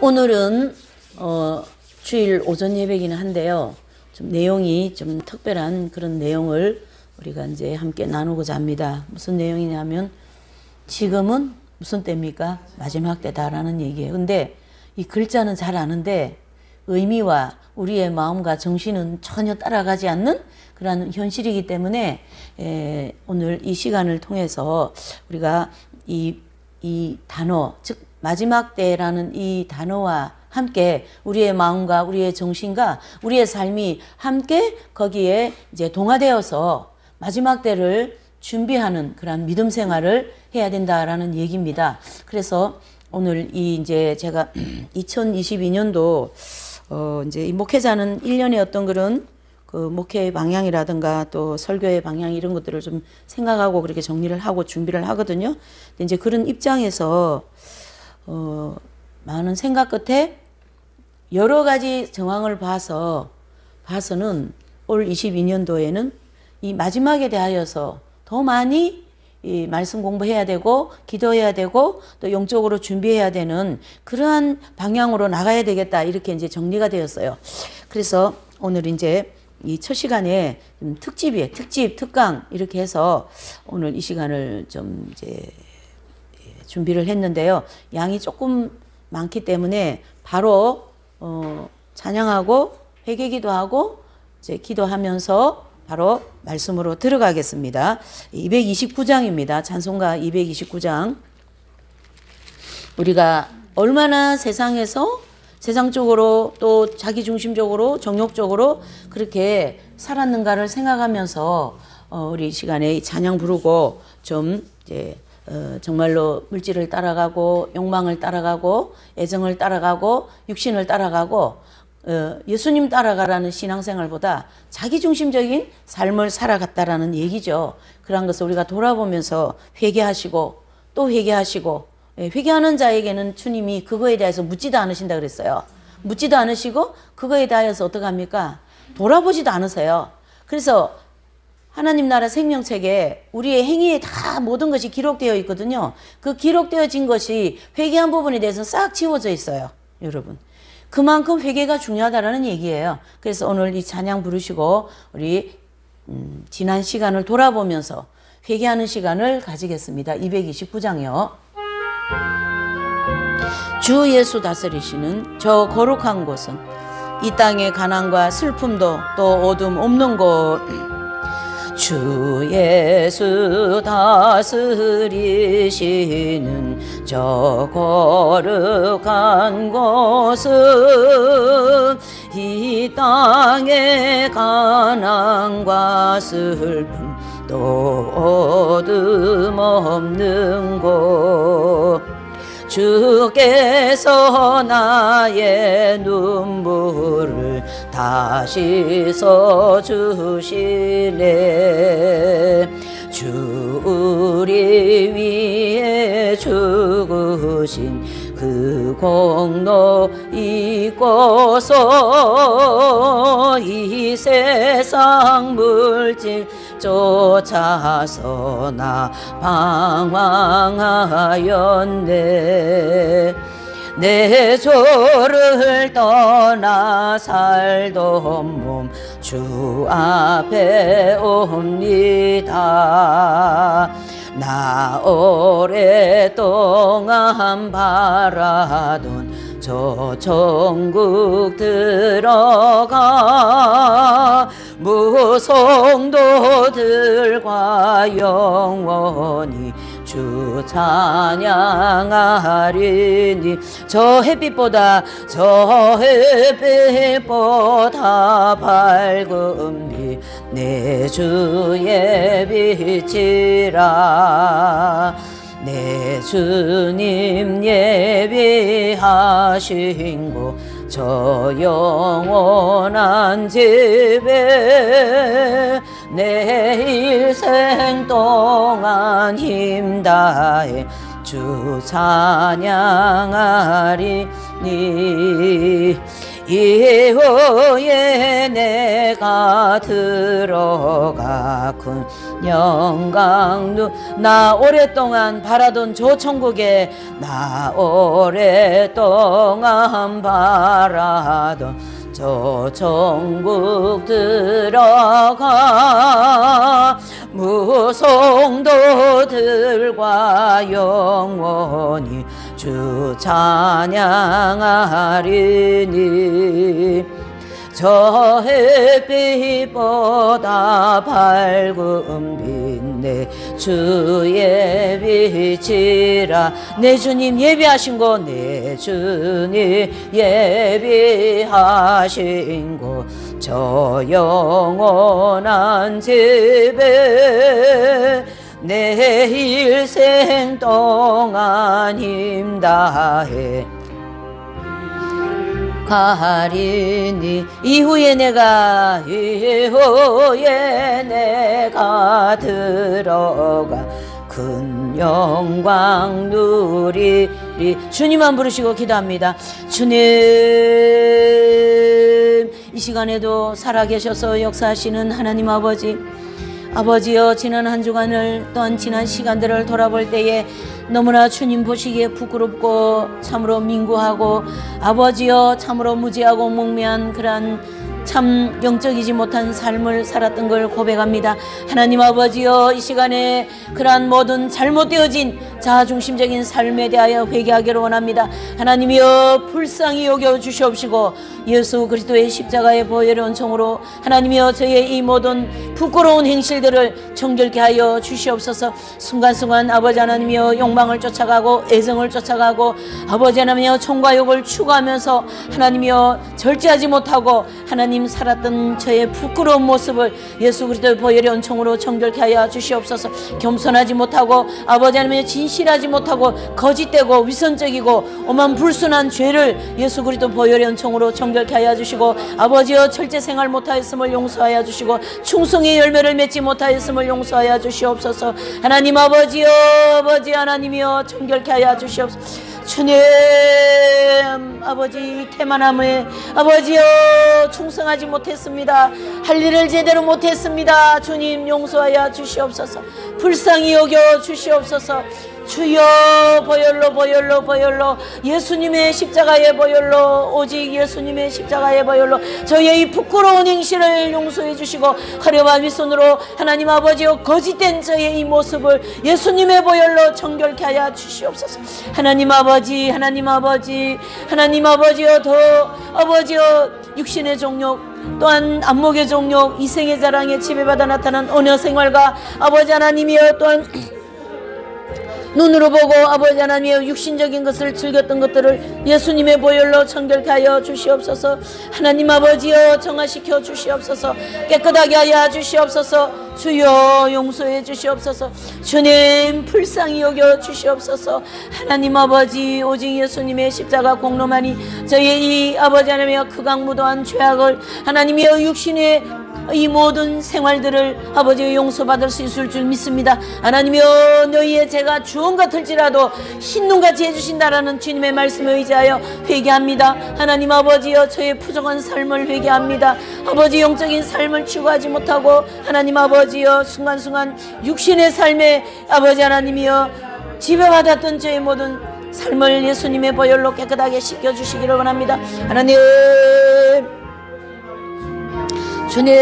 오늘은 주일 오전 예배기는 한데요. 좀 내용이 좀 특별한 그런 내용을 우리가 이제 함께 나누고자 합니다. 무슨 내용이냐면 지금은 무슨 때입니까? 마지막 때다라는 얘기예요. 근데 이 글자는 잘 아는데 의미와 우리의 마음과 정신은 전혀 따라가지 않는 그런 현실이기 때문에 오늘 이 시간을 통해서 우리가 이 단어, 즉 마지막 때라는 이 단어와 함께 우리의 마음과 우리의 정신과 우리의 삶이 함께 거기에 이제 동화되어서 마지막 때를 준비하는 그런 믿음 생활을 해야 된다라는 얘기입니다. 그래서 오늘 이제 제가 2022년도 이제 이 목회자는 1년의 어떤 그런 그 목회의 방향이라든가 또 설교의 방향 이런 것들을 좀 생각하고 그렇게 정리를 하고 준비를 하거든요. 근데 이제 그런 입장에서 많은 생각 끝에 여러 가지 정황을 봐서는 올 22년도에는 이 마지막에 대하여서 더 많이 이 말씀 공부해야 되고 기도해야 되고 또 영적으로 준비해야 되는 그러한 방향으로 나가야 되겠다 이렇게 이제 정리가 되었어요. 그래서 오늘 이제 이 첫 시간에 특집이에요. 특강 이렇게 해서 오늘 이 시간을 좀 이제 준비를 했는데요. 양이 조금 많기 때문에 바로 찬양하고 회개기도 하고 이제 기도하면서 바로 말씀으로 들어가겠습니다. 229장입니다. 찬송가 229장. 우리가 얼마나 세상에서 세상적으로 또 자기중심적으로 정욕적으로 그렇게 살았는가를 생각하면서 우리 시간에 찬양 부르고 좀 이제 정말로 물질을 따라가고 욕망을 따라가고 애정을 따라가고 육신을 따라가고 예수님 따라가라는 신앙생활보다 자기중심적인 삶을 살아갔다라는 얘기죠. 그런 것을 우리가 돌아보면서 회개하시고 또 회개하시고 회개하는 자에게는 주님이 그거에 대해서 묻지도 않으신다 그랬어요. 묻지도 않으시고 그거에 대해서 어떻게 합니까? 돌아보지도 않으세요. 그래서 하나님 나라 생명책에 우리의 행위에 다 모든 것이 기록되어 있거든요. 그 기록되어진 것이 회개한 부분에 대해서 싹 지워져 있어요. 여러분. 그만큼 회개가 중요하다라는 얘기예요. 그래서 오늘 이 찬양 부르시고 우리 지난 시간을 돌아보면서 회개하는 시간을 가지겠습니다. 229장이요. 주 예수 다스리시는 저 거룩한 곳은 이 땅의 가난과 슬픔도 또 어둠 없는 곳. 주 예수 다스리시는 저 거룩한 곳은 이 땅의 가난과 슬픔 또 어둠 없는 곳. 주께서 나의 눈물을 다시 써주시네. 주 우리 위해 죽으신 그 공로 잊고서 이 세상 물질 쫓아서 나 방황하였네. 내 조를 떠나 살던 몸 주 앞에 옵니다. 나 오랫동안 바라던 저 천국 들어가 무성도들과 영원히 주 찬양하리니. 저 햇빛보다 밝은 빛 내 주의 빛이라. 내 주님 예비하신 곳 저 영원한 집에 내 일생 동안 힘다해 주 찬양하리니. 이후에 내가 들어가 군 영광 나 오랫동안 바라던 저 천국에 나 오랫동안 바라던 저 천국 들어가 무성도들과 영원히 주 찬양하리니 저 햇빛보다 밝은 빛내 주의 빛이라 내 주님 예비하신 곳 내 주님 예비하신 곳 저 영원한 집에 내 일생 동안 힘다해 가리니 이후에 내가 들어가 큰 영광 누리리 주님만 부르시고 기도합니다. 주님 이 시간에도 살아계셔서 역사하시는 하나님 아버지여 지난 한 주간을 또한 지난 시간들을 돌아볼 때에 너무나 주님 보시기에 부끄럽고 참으로 민구하고 아버지여 참으로 무지하고 목매한 그러한 참 영적이지 못한 삶을 살았던 걸 고백합니다. 하나님 아버지여 이 시간에 그러한 모든 잘못되어진 자아중심적인 삶에 대하여 회개하기를 원합니다. 하나님이여 불쌍히 여겨 주시옵시고 예수 그리스도의 십자가의 보혈의 은총으로 하나님이여 저의 이 모든 부끄러운 행실들을 정결케 하여 주시옵소서. 순간순간 아버지 하나님이여 욕망을 쫓아가고 애정을 쫓아가고 아버지 하나님이여 총과 욕을 추구하면서 하나님이여 절제하지 못하고 하나님 살았던 저의 부끄러운 모습을 예수 그리스도의 보혈의 은총으로 정결케 하여 주시옵소서. 겸손하지 못하고 아버지 하나님의 진실하지 못하고 거짓되고 위선적이고 오만 불순한 죄를 예수 그리스도 보혈의 은총으로 정결케 하여 주시고 아버지여 절제 생활 못하였음을 용서하여 주시고 충성의 열매를 맺지 못하였음을 용서하여 주시옵소서. 하나님 아버지여 아버지 하나님이여 정결케 하여 주시옵소서. 주님 아버지 태만함에 아버지여 충성하지 못했습니다. 할 일을 제대로 못했습니다. 주님 용서하여 주시옵소서. 불쌍히 여겨 주시옵소서. 주여 보혈로 예수님의 십자가의 보혈로 오직 예수님의 십자가의 보혈로 저의 이 부끄러운 행실을 용서해 주시고 화려와 위선으로 하나님 아버지여 거짓된 저의 이 모습을 예수님의 보혈로 정결케 하여 주시옵소서. 하나님 아버지여 더 아버지여 육신의 종욕 또한 안목의 종욕 이생의 자랑에 지배받아 나타난 언어 생활과 아버지 하나님이여 또한 눈으로 보고 아버지 하나님의 육신적인 것을 즐겼던 것들을 예수님의 보혈로 정결케 하여 주시옵소서. 하나님 아버지여 정화시켜 주시옵소서. 깨끗하게 하여 주시옵소서. 주여 용서해 주시옵소서. 주님 불쌍히 여겨 주시옵소서. 하나님 아버지 오직 예수님의 십자가 공로만이 저희의 이 아버지 하나님의 극악무도한 죄악을 하나님의 육신의 이 모든 생활들을 아버지의 용서받을 수 있을 줄 믿습니다. 하나님이여 너희의 죄가 주홍 같을지라도 흰눈같이 해주신다라는 주님의 말씀에 의지하여 회개합니다. 하나님 아버지여 저의 부족한 삶을 회개합니다. 아버지 영적인 삶을 추구하지 못하고 하나님 아버지여 순간순간 육신의 삶에 아버지 하나님이여 지배받았던 저의 모든 삶을 예수님의 보혈로 깨끗하게 씻겨주시기를 원합니다. 하나님 주님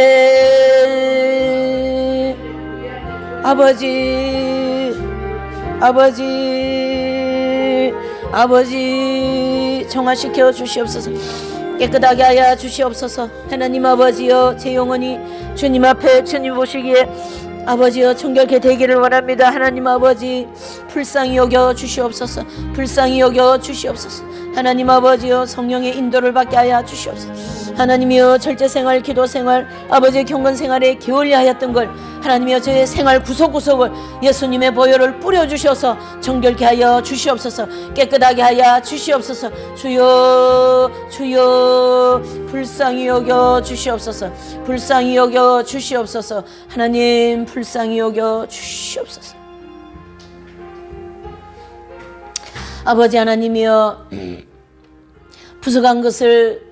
아버지 정화시켜 주시옵소서. 깨끗하게 하여 주시옵소서. 하나님 아버지여 제 영혼이 주님 앞에 주님 보시기에 아버지여 정결케 되기를 원합니다. 하나님 아버지 불쌍히 여겨 주시옵소서. 불쌍히 여겨 주시옵소서. 하나님 아버지여 성령의 인도를 받게 하여 주시옵소서. 하나님이여 절제생활 기도생활 아버지의 경건생활에 기울여 하였던 걸 하나님이여 저의 생활 구석구석을 예수님의 보혈을 뿌려주셔서 정결케 하여 주시옵소서. 깨끗하게 하여 주시옵소서. 주여 불쌍히 여겨 주시옵소서. 불쌍히 여겨 주시옵소서. 하나님 불쌍히 여겨 주시옵소서. 아버지 하나님이여 부족한 것을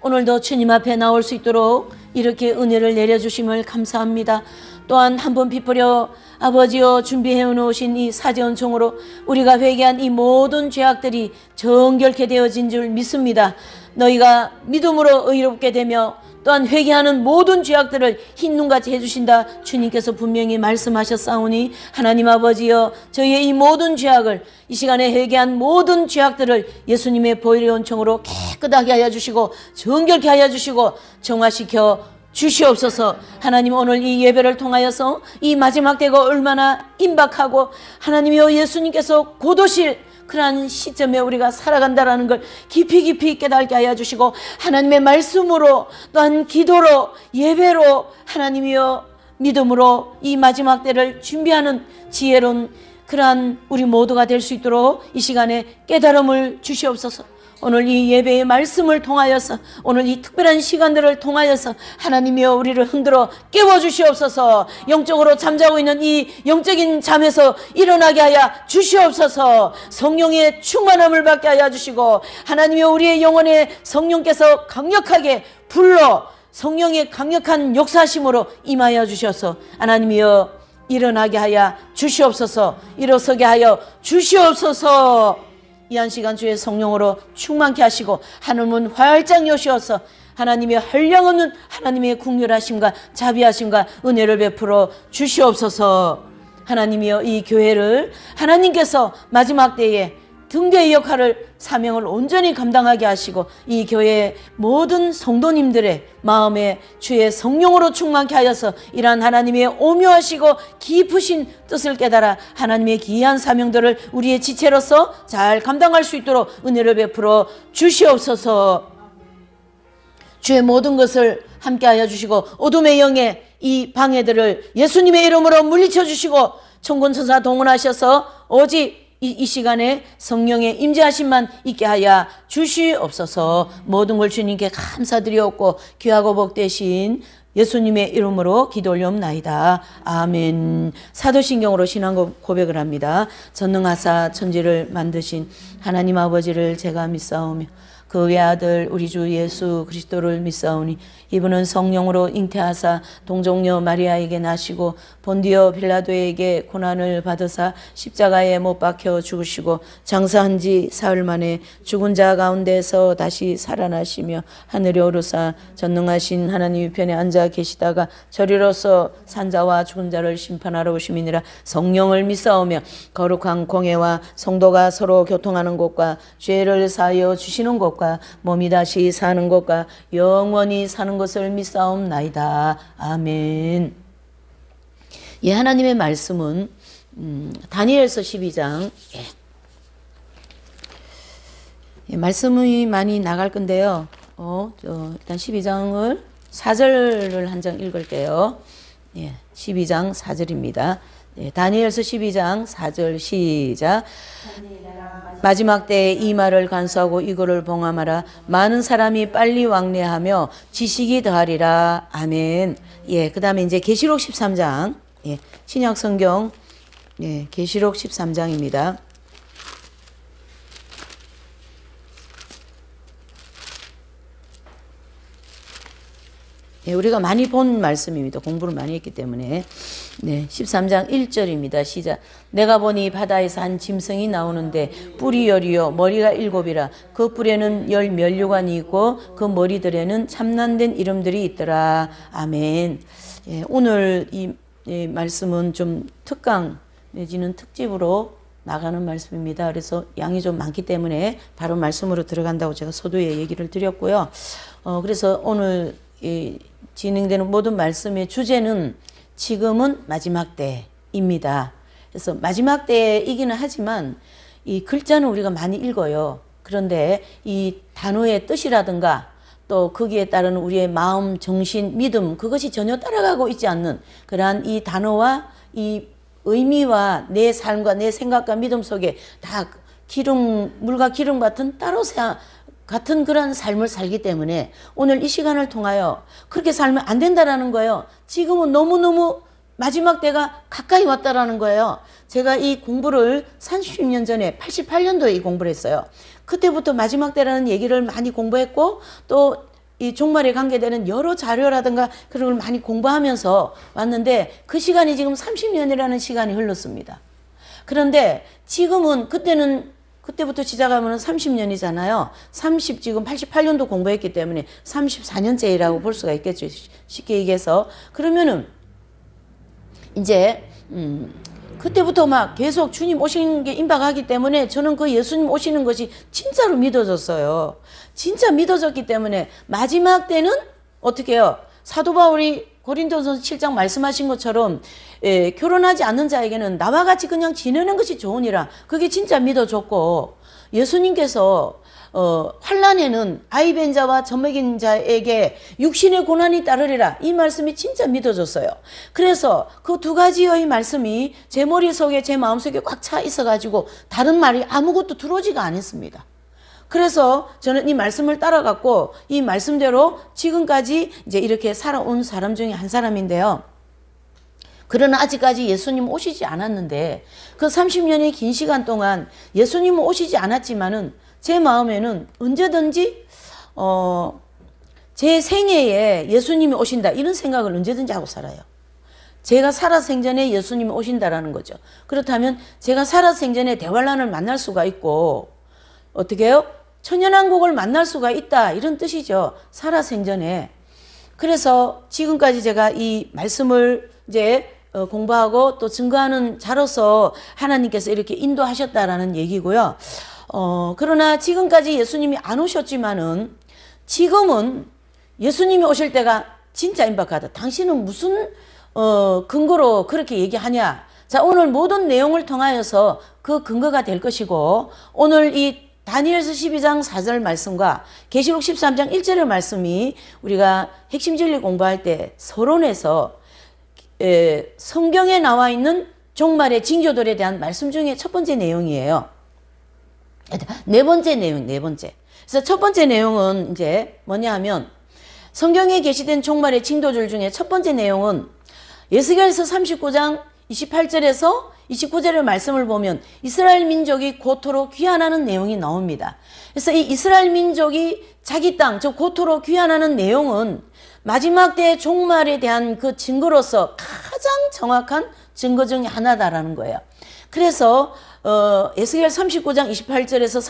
오늘도 주님 앞에 나올 수 있도록 이렇게 은혜를 내려주심을 감사합니다. 또한 한번 비프려 아버지여 준비해 놓으신 이 사제원총으로 우리가 회개한 이 모든 죄악들이 정결케 되어진 줄 믿습니다. 너희가 믿음으로 의롭게 되며 또한 회개하는 모든 죄악들을 흰눈같이 해주신다 주님께서 분명히 말씀하셨사오니 하나님 아버지여 저희의 이 모든 죄악을 이 시간에 회개한 모든 죄악들을 예수님의 보혈의 은총으로 깨끗하게 하여 주시고 정결케 하여 주시고 정화시켜 주시옵소서. 하나님 오늘 이 예배를 통하여서 이 마지막 때가 얼마나 임박하고 하나님이여 예수님께서 곧 오실 그러한 시점에 우리가 살아간다라는 걸 깊이 깨닫게 하여 주시고 하나님의 말씀으로 또한 기도로 예배로 하나님이여 믿음으로 이 마지막 때를 준비하는 지혜로운 그러한 우리 모두가 될 수 있도록 이 시간에 깨달음을 주시옵소서. 오늘 이 예배의 말씀을 통하여서 오늘 이 특별한 시간들을 통하여서 하나님이여 우리를 흔들어 깨워주시옵소서. 영적으로 잠자고 있는 이 영적인 잠에서 일어나게 하여 주시옵소서. 성령의 충만함을 받게 하여 주시고 하나님이여 우리의 영혼에 성령께서 강력하게 불러 성령의 강력한 역사심으로 임하여 주셔서 하나님이여 일어나게 하여 주시옵소서. 일어서게 하여 주시옵소서. 이 한 시간 주의 성령으로 충만케 하시고 하늘문 활짝 여시어서 하나님의 한량없는 하나님의 긍휼하심과 자비하심과 은혜를 베풀어 주시옵소서. 하나님이여 이 교회를 하나님께서 마지막 때에 등대의 역할을 사명을 온전히 감당하게 하시고 이 교회의 모든 성도님들의 마음에 주의 성령으로 충만케 하여서 이러한 하나님의 오묘하시고 깊으신 뜻을 깨달아 하나님의 기이한 사명들을 우리의 지체로서 잘 감당할 수 있도록 은혜를 베풀어 주시옵소서. 주의 모든 것을 함께하여 주시고 어둠의 영의 이 방해들을 예수님의 이름으로 물리쳐 주시고 천군천사 동원하셔서 오직 이 시간에 성령의 임재하심만 있게 하여 주시옵소서. 모든 걸 주님께 감사드리옵고 귀하고 복되신 예수님의 이름으로 기도 올리옵나이다. 아멘. 사도신경으로 신앙 고백을 합니다. 전능하사 천지를 만드신 하나님 아버지를 제가 믿사오며 그 외아들 우리 주 예수 그리스도를 믿사오니 이분은 성령으로 잉태하사 동정녀 마리아에게 나시고 본디오 빌라도에게 고난을 받으사 십자가에 못 박혀 죽으시고 장사한 지 사흘 만에 죽은 자 가운데서 다시 살아나시며 하늘에 오르사 전능하신 하나님 편에 앉아 계시다가 저리로서 산자와 죽은 자를 심판하러 오심이니라. 성령을 믿사오며 거룩한 공회와 성도가 서로 교통하는 곳과 죄를 사하여 주시는 곳과 몸이 다시 사는 곳과 영원히 사는 것을 믿사옵나이다. 아멘. 예, 하나님의 말씀은 다니엘서 12장 말씀이 많이 나갈 건데요. 일단 12장을 4절을 한 장 읽을게요. 12장 4절입니다. 다니엘서 12장 4절 시작. 마지막 때에 이 말을 간수하고 이거를 봉함하라. 많은 사람이 빨리 왕래하며 지식이 더하리라. 아멘. 그 다음에 이제 계시록 13장. 신약 성경. 계시록 13장입니다. 우리가 많이 본 말씀입니다. 공부를 많이 했기 때문에. 13장 1절입니다. 시작. 내가 보니 바다에서 한 짐승이 나오는데 뿔이 열이요 머리가 7이라. 그 뿔에는 10 면류관이 있고 그 머리들에는 참난된 이름들이 있더라. 아멘. 오늘 이 말씀은 좀 특강 내지는 특집으로 나가는 말씀입니다. 그래서 양이 좀 많기 때문에 바로 말씀으로 들어간다고 제가 서두에 얘기를 드렸고요. 그래서 오늘 진행되는 모든 말씀의 주제는 지금은 마지막 때입니다. 그래서 마지막 때이기는 하지만 이 글자는 우리가 많이 읽어요. 그런데 이 단어의 뜻이라든가 또 거기에 따른 우리의 마음, 정신, 믿음 그것이 전혀 따라가고 있지 않는 그러한 이 단어와 이 의미와 내 삶과 내 생각과 믿음 속에 다 물과 기름 같은 같은 그런 삶을 살기 때문에 오늘 이 시간을 통하여 그렇게 살면 안 된다라는 거예요. 지금은 너무너무 마지막 때가 가까이 왔다라는 거예요. 제가 이 공부를 30년 전에 88년도에 이 공부를 했어요. 그때부터 마지막 때라는 얘기를 많이 공부했고 또 이 종말에 관계되는 여러 자료라든가 그런 걸 많이 공부하면서 왔는데 그 시간이 지금 30년이라는 시간이 흘렀습니다. 그런데 지금은 그때부터 시작하면 30년이잖아요. 지금 88년도 공부했기 때문에 34년째라고 볼 수가 있겠죠. 쉽게 얘기해서. 그러면은 이제 그때부터 막 계속 주님 오시는 게 임박하기 때문에 저는 그 예수님 오시는 것이 진짜로 믿어졌어요. 진짜 믿어졌기 때문에 마지막 때는 어떻게 해요? 사도 바울이 고린도전서 7장 말씀하신 것처럼 결혼하지 않는 자에게는 나와 같이 그냥 지내는 것이 좋으니라. 그게 진짜 믿어졌고 예수님께서 환난에는 아이벤 자와 젖먹인 자에게 육신의 고난이 따르리라. 이 말씀이 진짜 믿어졌어요. 그래서 그 두 가지의 말씀이 제 머릿속에 제 마음속에 꽉 차 있어가지고 다른 말이 아무것도 들어오지가 않았습니다. 그래서 저는 이 말씀을 따라갔고 이 말씀대로 지금까지 이제 이렇게 살아온 사람 중에 한 사람인데요. 그러나 아직까지 예수님 오시지 않았는데 그 30년의 긴 시간 동안 예수님은 오시지 않았지만은 제 마음에는 언제든지 제 생애에 예수님이 오신다 이런 생각을 언제든지 하고 살아요. 제가 살아 생전에 예수님이 오신다라는 거죠. 그렇다면 제가 살아 생전에 대환란을 만날 수가 있고 어떻게 해요? 천연왕국을 만날 수가 있다 이런 뜻이죠. 살아 생전에. 그래서 지금까지 제가 이 말씀을 이제 공부하고 또 증거하는 자로서 하나님께서 이렇게 인도하셨다라는 얘기고요. 그러나 지금까지 예수님이 안 오셨지만은 지금은 예수님이 오실 때가 진짜 임박하다. 당신은 무슨 근거로 그렇게 얘기하냐? 자, 오늘 모든 내용을 통하여서 그 근거가 될 것이고 오늘 이 다니엘서 12장 4절 말씀과 계시록 13장 1절의 말씀이 우리가 핵심 진리 공부할 때 서론에서 성경에 나와 있는 종말의 징조들에 대한 말씀 중에 첫 번째 내용이에요. 네 번째 내용, 네 번째. 그래서 첫 번째 내용은 이제 뭐냐 하면 성경에 게시된 종말의 징조들 중에 첫 번째 내용은 에스겔서 39장 28절에서 29절의 말씀을 보면 이스라엘 민족이 고토로 귀환하는 내용이 나옵니다. 그래서 이 이스라엘 민족이 자기 땅, 저 고토로 귀환하는 내용은 마지막 때의 종말에 대한 그 증거로서 가장 정확한 증거 중에 하나다라는 거예요. 그래서 에스겔 39장 28절에서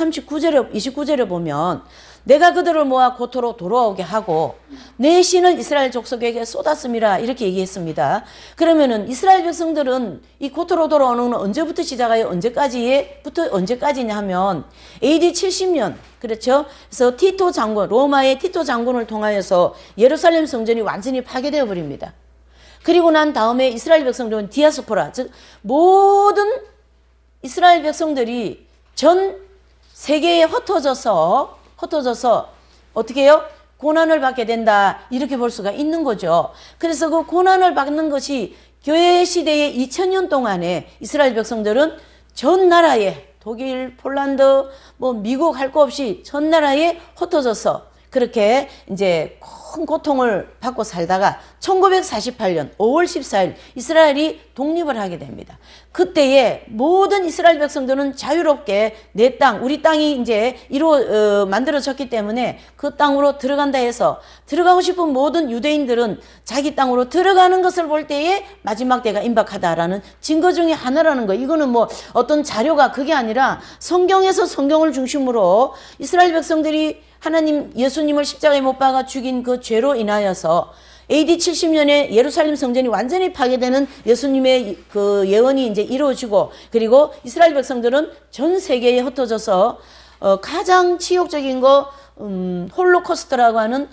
29절에 보면 내가 그들을 모아 고토로 돌아오게 하고 내 신을 이스라엘 족속에게 쏟았음이라 이렇게 얘기했습니다. 그러면은 이스라엘 백성들은 이 고토로 돌아오는 건 언제부터 시작하여 언제까지냐 하면 AD 70년 그렇죠. 그래서 티토 장군 로마의 티토 장군을 통하여서 예루살렘 성전이 완전히 파괴되어 버립니다. 그리고 난 다음에 이스라엘 백성들은 디아스포라 즉 모든 이스라엘 백성들이 전 세계에 흩어져서 어떻게 해요? 고난을 받게 된다 이렇게 볼 수가 있는 거죠. 그래서 그 고난을 받는 것이 교회 시대의 2000년 동안에 이스라엘 백성들은 전 나라에 독일, 폴란드, 뭐 미국 할 거 없이 전 나라에 흩어져서 그렇게 이제 큰 고통을 받고 살다가 1948년 5월 14일 이스라엘이 독립을 하게 됩니다. 그때에 모든 이스라엘 백성들은 자유롭게 내 땅, 우리 땅이 이제 만들어졌기 때문에 그 땅으로 들어간다 해서 들어가고 싶은 모든 유대인들은 자기 땅으로 들어가는 것을 볼 때에 마지막 때가 임박하다라는 증거 중에 하나라는 거. 이거는 뭐 어떤 자료가 그게 아니라 성경에서 성경을 중심으로 이스라엘 백성들이 하나님 예수님을 십자가에 못 박아 죽인 그 죄로 인하여서 AD 70년에 예루살렘 성전이 완전히 파괴되는 예수님의 그 예언이 이제 이루어지고 그리고 이스라엘 백성들은 전 세계에 흩어져서 가장 치욕적인 거 홀로코스트라고 하는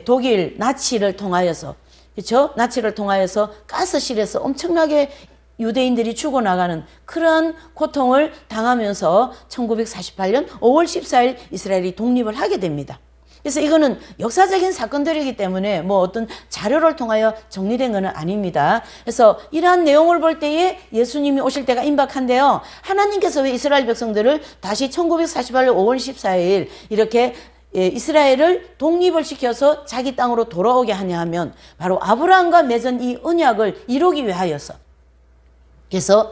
독일 나치를 통하여서 그렇죠? 나치를 통하여서 가스실에서 엄청나게 유대인들이 죽어나가는 그러한 고통을 당하면서 1948년 5월 14일 이스라엘이 독립을 하게 됩니다. 그래서 이거는 역사적인 사건들이기 때문에 뭐 어떤 자료를 통하여 정리된 것은 아닙니다. 그래서 이러한 내용을 볼 때에 예수님이 오실 때가 임박한데요. 하나님께서 왜 이스라엘 백성들을 다시 1948년 5월 14일 이렇게 이스라엘을 독립을 시켜서 자기 땅으로 돌아오게 하냐 하면 바로 아브라함과 맺은 이 언약을 이루기 위하여서 그래서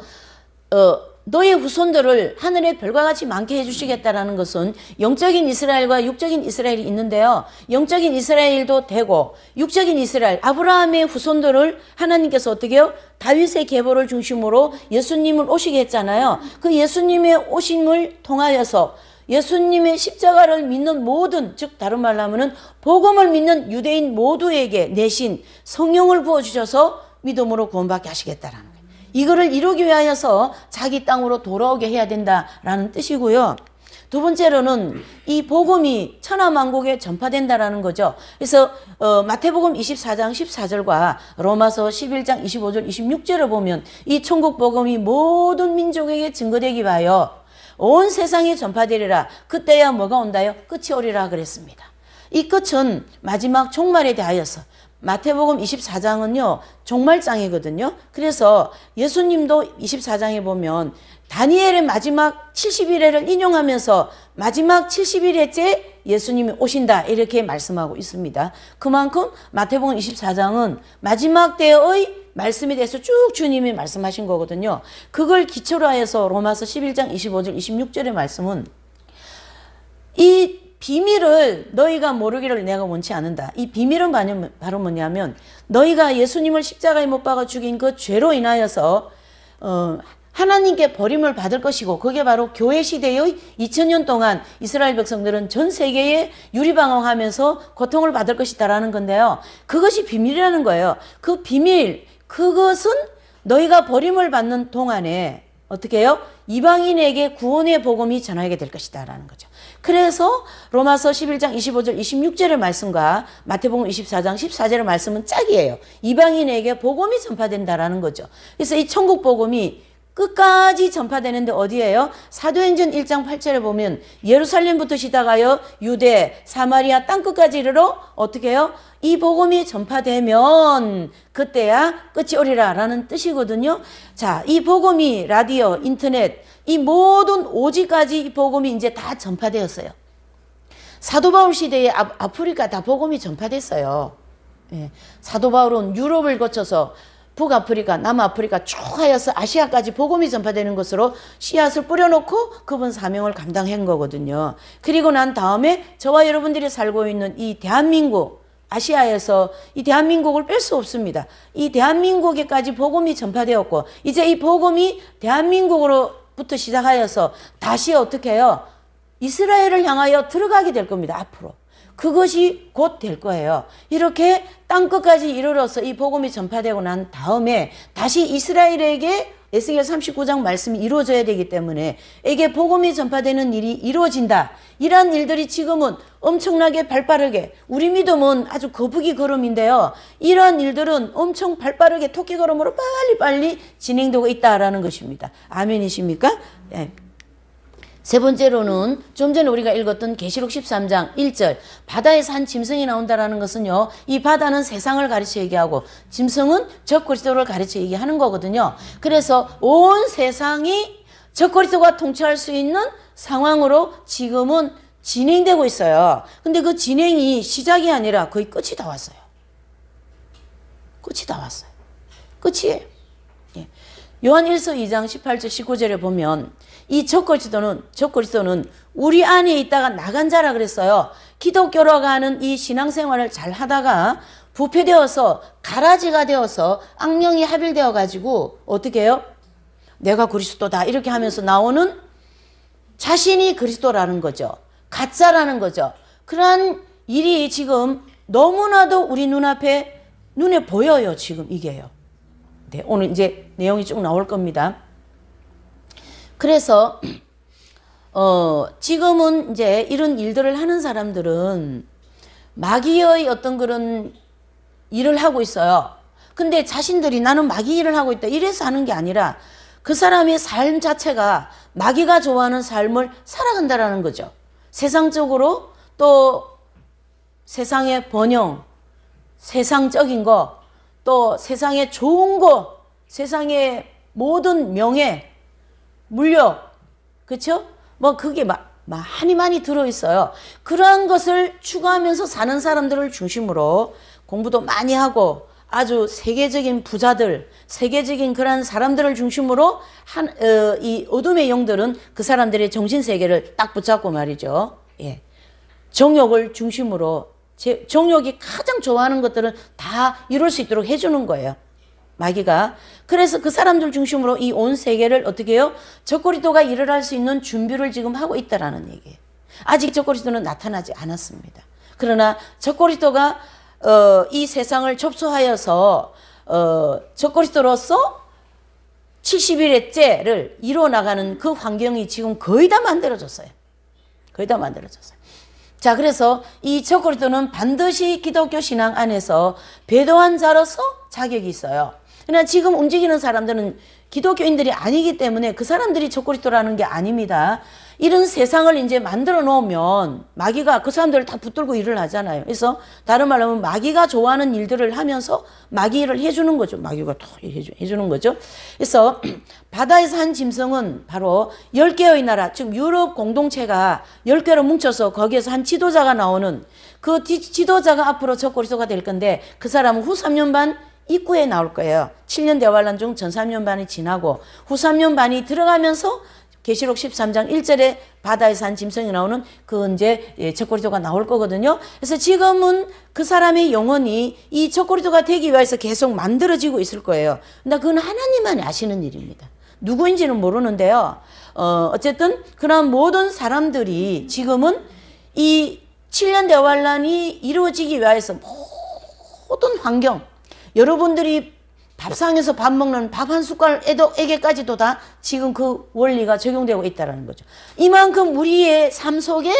너의 후손들을 하늘의 별과 같이 많게 해주시겠다라는 것은 영적인 이스라엘과 육적인 이스라엘이 있는데요. 영적인 이스라엘도 되고 육적인 이스라엘 아브라함의 후손들을 하나님께서 어떻게 해요? 다윗의 계보를 중심으로 예수님을 오시게 했잖아요. 그 예수님의 오심을 통하여서 예수님의 십자가를 믿는 모든, 즉 다른 말로 하면은 복음을 믿는 유대인 모두에게 내신 성령을 부어주셔서 믿음으로 구원받게 하시겠다라는 거예요. 이거를 이루기 위하여서 자기 땅으로 돌아오게 해야 된다라는 뜻이고요. 두 번째로는 이 복음이 천하만국에 전파된다라는 거죠. 그래서 마태복음 24장 14절과 로마서 11장 25절 26절을 보면 이 천국 복음이 모든 민족에게 증거되기 위하여 온 세상에 전파되리라. 그때야 뭐가 온다요? 끝이 오리라 그랬습니다. 이 끝은 마지막 종말에 대하여서 마태복음 24장은요 종말장이거든요. 그래서 예수님도 24장에 보면 다니엘의 마지막 70일에를 인용하면서 마지막 70일째 예수님이 오신다 이렇게 말씀하고 있습니다. 그만큼 마태복음 24장은 마지막 때의 말씀에 대해서 쭉 주님이 말씀하신 거거든요. 그걸 기초로 해서 로마서 11장 25절 26절의 말씀은 이 비밀을 너희가 모르기를 내가 원치 않는다. 이 비밀은 바로 뭐냐면 너희가 예수님을 십자가에 못 박아 죽인 그 죄로 인하여서 하나님께 버림을 받을 것이고 그게 바로 교회 시대의 2000년 동안 이스라엘 백성들은 전 세계에 유리방황하면서 고통을 받을 것이다라는 건데요. 그것이 비밀이라는 거예요. 그 비밀, 그것은 너희가 버림을 받는 동안에 어떻게 해요? 이방인에게 구원의 복음이 전하게 될 것이다 라는 거죠. 그래서 로마서 11장 25절 26절의 말씀과 마태복음 24장 14절의 말씀은 짝이에요. 이방인에게 복음이 전파된다라는 거죠. 그래서 이 천국 복음이 끝까지 전파되는데 어디예요? 사도행전 1장 8절에 보면 예루살렘부터 시작하여 유대, 사마리아 땅끝까지 이르러 어떻게 해요? 이 복음이 전파되면 그때야 끝이 오리라 라는 뜻이거든요. 자, 이 복음이 라디오, 인터넷 이 모든 오지까지 이 복음이 이제 다 전파되었어요. 사도 바울 시대에 아프리카 다 복음이 전파됐어요. 예. 사도 바울은 유럽을 거쳐서 북아프리카, 남아프리카 쭉 하여서 아시아까지 복음이 전파되는 것으로 씨앗을 뿌려놓고 그분 사명을 감당한 거거든요. 그리고 난 다음에 저와 여러분들이 살고 있는 이 대한민국, 아시아에서 이 대한민국을 뺄 수 없습니다. 이 대한민국에까지 복음이 전파되었고 이제 이 복음이 대한민국으로부터 시작하여서 다시 어떻게 해요? 이스라엘을 향하여 들어가게 될 겁니다. 앞으로. 그것이 곧 될 거예요. 이렇게 땅끝까지 이르러서 이 복음이 전파되고 난 다음에 다시 이스라엘에게 에스겔 39장 말씀이 이루어져야 되기 때문에 이게 복음이 전파되는 일이 이루어진다. 이러한 일들이 지금은 엄청나게 발빠르게 우리 믿음은 아주 거북이 걸음인데요. 이러한 일들은 엄청 발빠르게 토끼 걸음으로 빨리빨리 진행되고 있다라는 것입니다. 아멘이십니까? 네. 세 번째로는 좀 전에 우리가 읽었던 계시록 13장 1절 바다에서 한 짐승이 나온다라는 것은요. 이 바다는 세상을 가르쳐 얘기하고 짐승은 적그리스도를 가르쳐 얘기하는 거거든요. 그래서 온 세상이 적그리스도가 통치할 수 있는 상황으로 지금은 진행되고 있어요. 근데 그 진행이 시작이 아니라 거의 끝이 다 왔어요. 끝이 다 왔어요. 끝이에요. 예. 요한 1서 2장 18절 19절에 보면 이 적그리스도는 우리 안에 있다가 나간 자라 그랬어요. 기독교라고 하는 이 신앙생활을 잘 하다가 부패되어서 가라지가 되어서 악령이 합일되어 가지고 어떻게 해요? 내가 그리스도다 이렇게 하면서 나오는 자신이 그리스도라는 거죠. 가짜라는 거죠. 그러한 일이 지금 너무나도 우리 눈에 보여요. 지금 이게요. 네, 오늘 이제 내용이 쭉 나올 겁니다. 그래서 지금은 이제 이런 일들을 하는 사람들은 마귀의 어떤 그런 일을 하고 있어요. 근데 자신들이 나는 마귀 일을 하고 있다 이래서 하는 게 아니라 그 사람의 삶 자체가 마귀가 좋아하는 삶을 살아간다라는 거죠. 세상적으로 또 세상의 번영, 세상적인 거, 또 세상의 좋은 거, 세상의 모든 명예, 물력, 그렇죠? 뭐 그게 많이 들어있어요. 그러한 것을 추구하면서 사는 사람들을 중심으로 공부도 많이 하고 아주 세계적인 부자들, 세계적인 그런 사람들을 중심으로 이 어둠의 영들은 그 사람들의 정신세계를 딱 붙잡고 말이죠. 예. 정욕을 중심으로, 정욕이 가장 좋아하는 것들은 다 이룰 수 있도록 해주는 거예요. 마귀가. 그래서 그 사람들 중심으로 이 온 세계를 어떻게 해요? 적그리스도가 일어날 수 있는 준비를 지금 하고 있다라는 얘기예요. 아직 적그리스도는 나타나지 않았습니다. 그러나 적그리스도가 이 세상을 접수하여서 적그리스도로서 70일째를 이루어나가는 그 환경이 지금 거의 다 만들어졌어요. 거의 다 만들어졌어요. 자, 그래서 이 적그리스도는 반드시 기독교 신앙 안에서 배도한 자로서 자격이 있어요. 그러나 지금 움직이는 사람들은 기독교인들이 아니기 때문에 그 사람들이 적그리스도라는 게 아닙니다. 이런 세상을 이제 만들어 놓으면 마귀가 그 사람들을 다 붙들고 일을 하잖아요. 그래서 다른 말로 하면 마귀가 좋아하는 일들을 하면서 마귀 일을 해주는 거죠. 마귀가 또 해주는 거죠. 그래서 바다에서 한 짐승은 바로 10개의 나라, 즉 유럽 공동체가 10개로 뭉쳐서 거기에서 한 지도자가 나오는 그 지도자가 앞으로 적그리스도가 될 건데 그 사람은 후 3년 반 입구에 나올 거예요. 7년 대환란 중 전 3년 반이 지나고 후 3년 반이 들어가면서 계시록 13장 1절에 바다에서 한 짐승이 나오는 그 이제 적그리스도가 나올 거거든요. 그래서 지금은 그 사람의 영혼이 이 적그리스도가 되기 위해서 계속 만들어지고 있을 거예요. 근데 그건 하나님만이 아시는 일입니다. 누구인지는 모르는데요. 어쨌든 그런 모든 사람들이 지금은 이 7년 대환란이 이루어지기 위해서 모든 환경, 여러분들이 밥상에서 밥 먹는 밥 한 숟갈에게까지도 다 지금 그 원리가 적용되고 있다는 거죠. 이만큼 우리의 삶 속에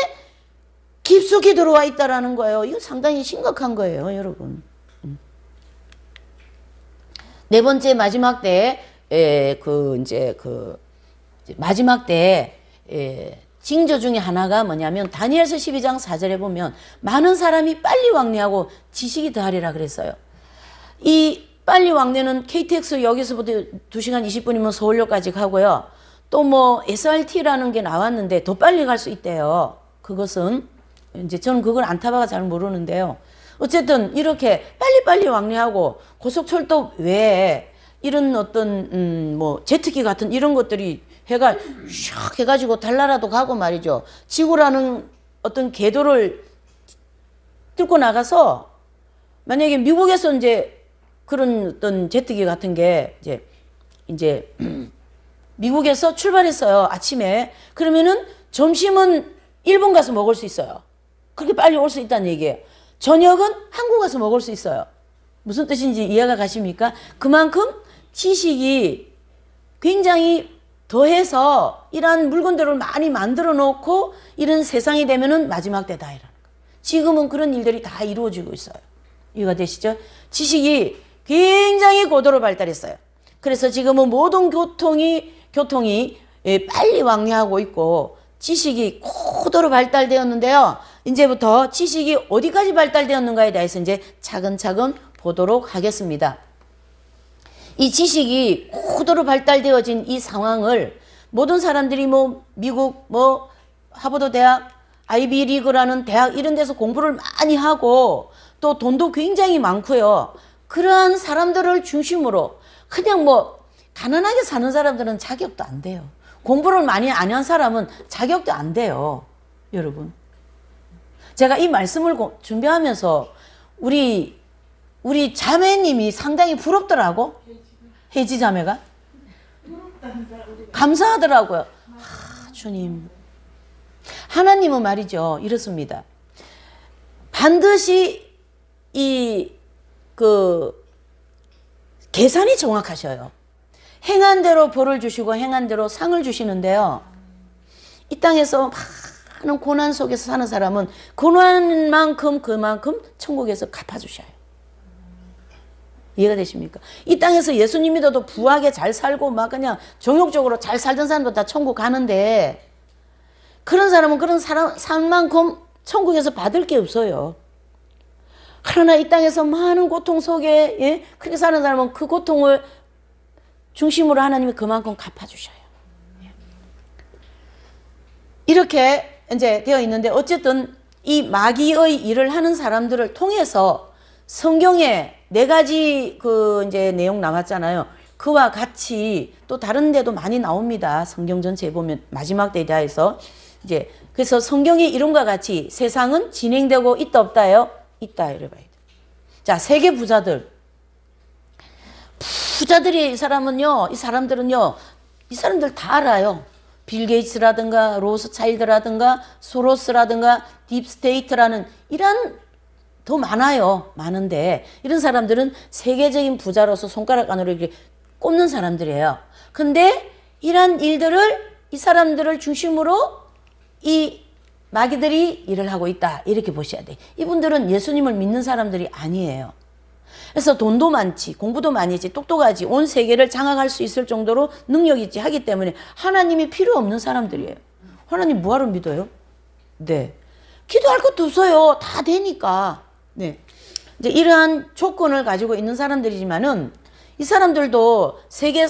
깊숙이 들어와 있다는 거예요. 이거 상당히 심각한 거예요, 여러분. 네 번째 마지막 때, 마지막 때, 징조 중에 하나가 뭐냐면, 다니엘서 12장 4절에 보면, 많은 사람이 빨리 왕래하고 지식이 더하리라 그랬어요. 이 빨리 왕래는 KTX 여기서부터 2시간 20분이면 서울역까지 가고요. 또 뭐 SRT라는 게 나왔는데 더 빨리 갈 수 있대요. 그것은 이제 저는 그걸 안 타봐가 잘 모르는데요. 어쨌든 이렇게 빨리빨리 왕래하고 고속철도 외에 이런 어떤 뭐 제트기 같은 이런 것들이 해가 샥 해가지고 달나라도 가고 말이죠. 지구라는 어떤 궤도를 뚫고 나가서 만약에 미국에서 이제 그런 어떤 제트기 같은 게 이제 미국에서 출발했어요. 아침에. 그러면은 점심은 일본 가서 먹을 수 있어요. 그렇게 빨리 올 수 있다는 얘기예요. 저녁은 한국 가서 먹을 수 있어요. 무슨 뜻인지 이해가 가십니까? 그만큼 지식이 굉장히 더해서 이러한 물건들을 많이 만들어 놓고 이런 세상이 되면은 마지막 때다 이라는 거예요. 지금은 그런 일들이 다 이루어지고 있어요. 이해가 되시죠? 지식이 굉장히 고도로 발달했어요. 그래서 지금은 모든 교통이 빨리 왕래하고 있고 지식이 고도로 발달되었는데요. 이제부터 지식이 어디까지 발달되었는가에 대해서 이제 차근차근 보도록 하겠습니다. 이 지식이 고도로 발달되어진 이 상황을 모든 사람들이 뭐 미국 뭐 하버드 대학, 아이비리그라는 대학 이런 데서 공부를 많이 하고 또 돈도 굉장히 많고요. 그러한 사람들을 중심으로 그냥 뭐 가난하게 사는 사람들은 자격도 안 돼요. 공부를 많이 안 한 사람은 자격도 안 돼요. 여러분. 제가 이 말씀을 준비하면서 우리 자매님이 상당히 부럽더라고. 혜지 자매가. 감사하더라고요. 주님. 하나님은 말이죠. 이렇습니다. 반드시 계산이 정확하셔요. 행한 대로 벌을 주시고 행한 대로 상을 주시는데요. 이 땅에서 많은 고난 속에서 사는 사람은 고난만큼 그만큼 천국에서 갚아주셔요. 이해가 되십니까? 이 땅에서 예수님 믿어도 부하게 잘 살고 막 그냥 정욕적으로 잘 살던 사람도 다 천국 가는데 그런 사람은 그런 삶만큼 천국에서 받을 게 없어요. 그러나 이 땅에서 많은 고통 속에 그렇게 사는 사람은 그 고통을 중심으로 하나님이 그만큼 갚아주셔요. 이렇게 이제 되어 있는데 어쨌든 이 마귀의 일을 하는 사람들을 통해서 성경에 네 가지 그 이제 내용 나왔잖아요. 그와 같이 또 다른 데도 많이 나옵니다. 성경 전체에 보면 마지막 때에 대해서 이제 그래서 성경의 이름과 같이 세상은 진행되고 있다 없다요? 있다 이래 봐야 돼. 자, 세계 부자들. 부자들이 이 사람들은요. 이 사람들 다 알아요. 빌 게이츠라든가 로스차일드라든가 소로스라든가 딥스테이트라는 이런 더 많아요. 많은데 이런 사람들은 세계적인 부자로서 손가락 안으로 이렇게 꼽는 사람들이에요. 근데 이런 일들을 이 사람들을 중심으로 이 마귀들이 일을 하고 있다. 이렇게 보셔야 돼. 이분들은 예수님을 믿는 사람들이 아니에요. 그래서 돈도 많지, 공부도 많이 했지, 똑똑하지, 온 세계를 장악할 수 있을 정도로 능력이 있지 하기 때문에 하나님이 필요 없는 사람들이에요. 하나님 뭐하러 믿어요? 네. 기도할 것도 없어요. 다 되니까. 네. 이제 이러한 조건을 가지고 있는 사람들이지만은 이 사람들도 세계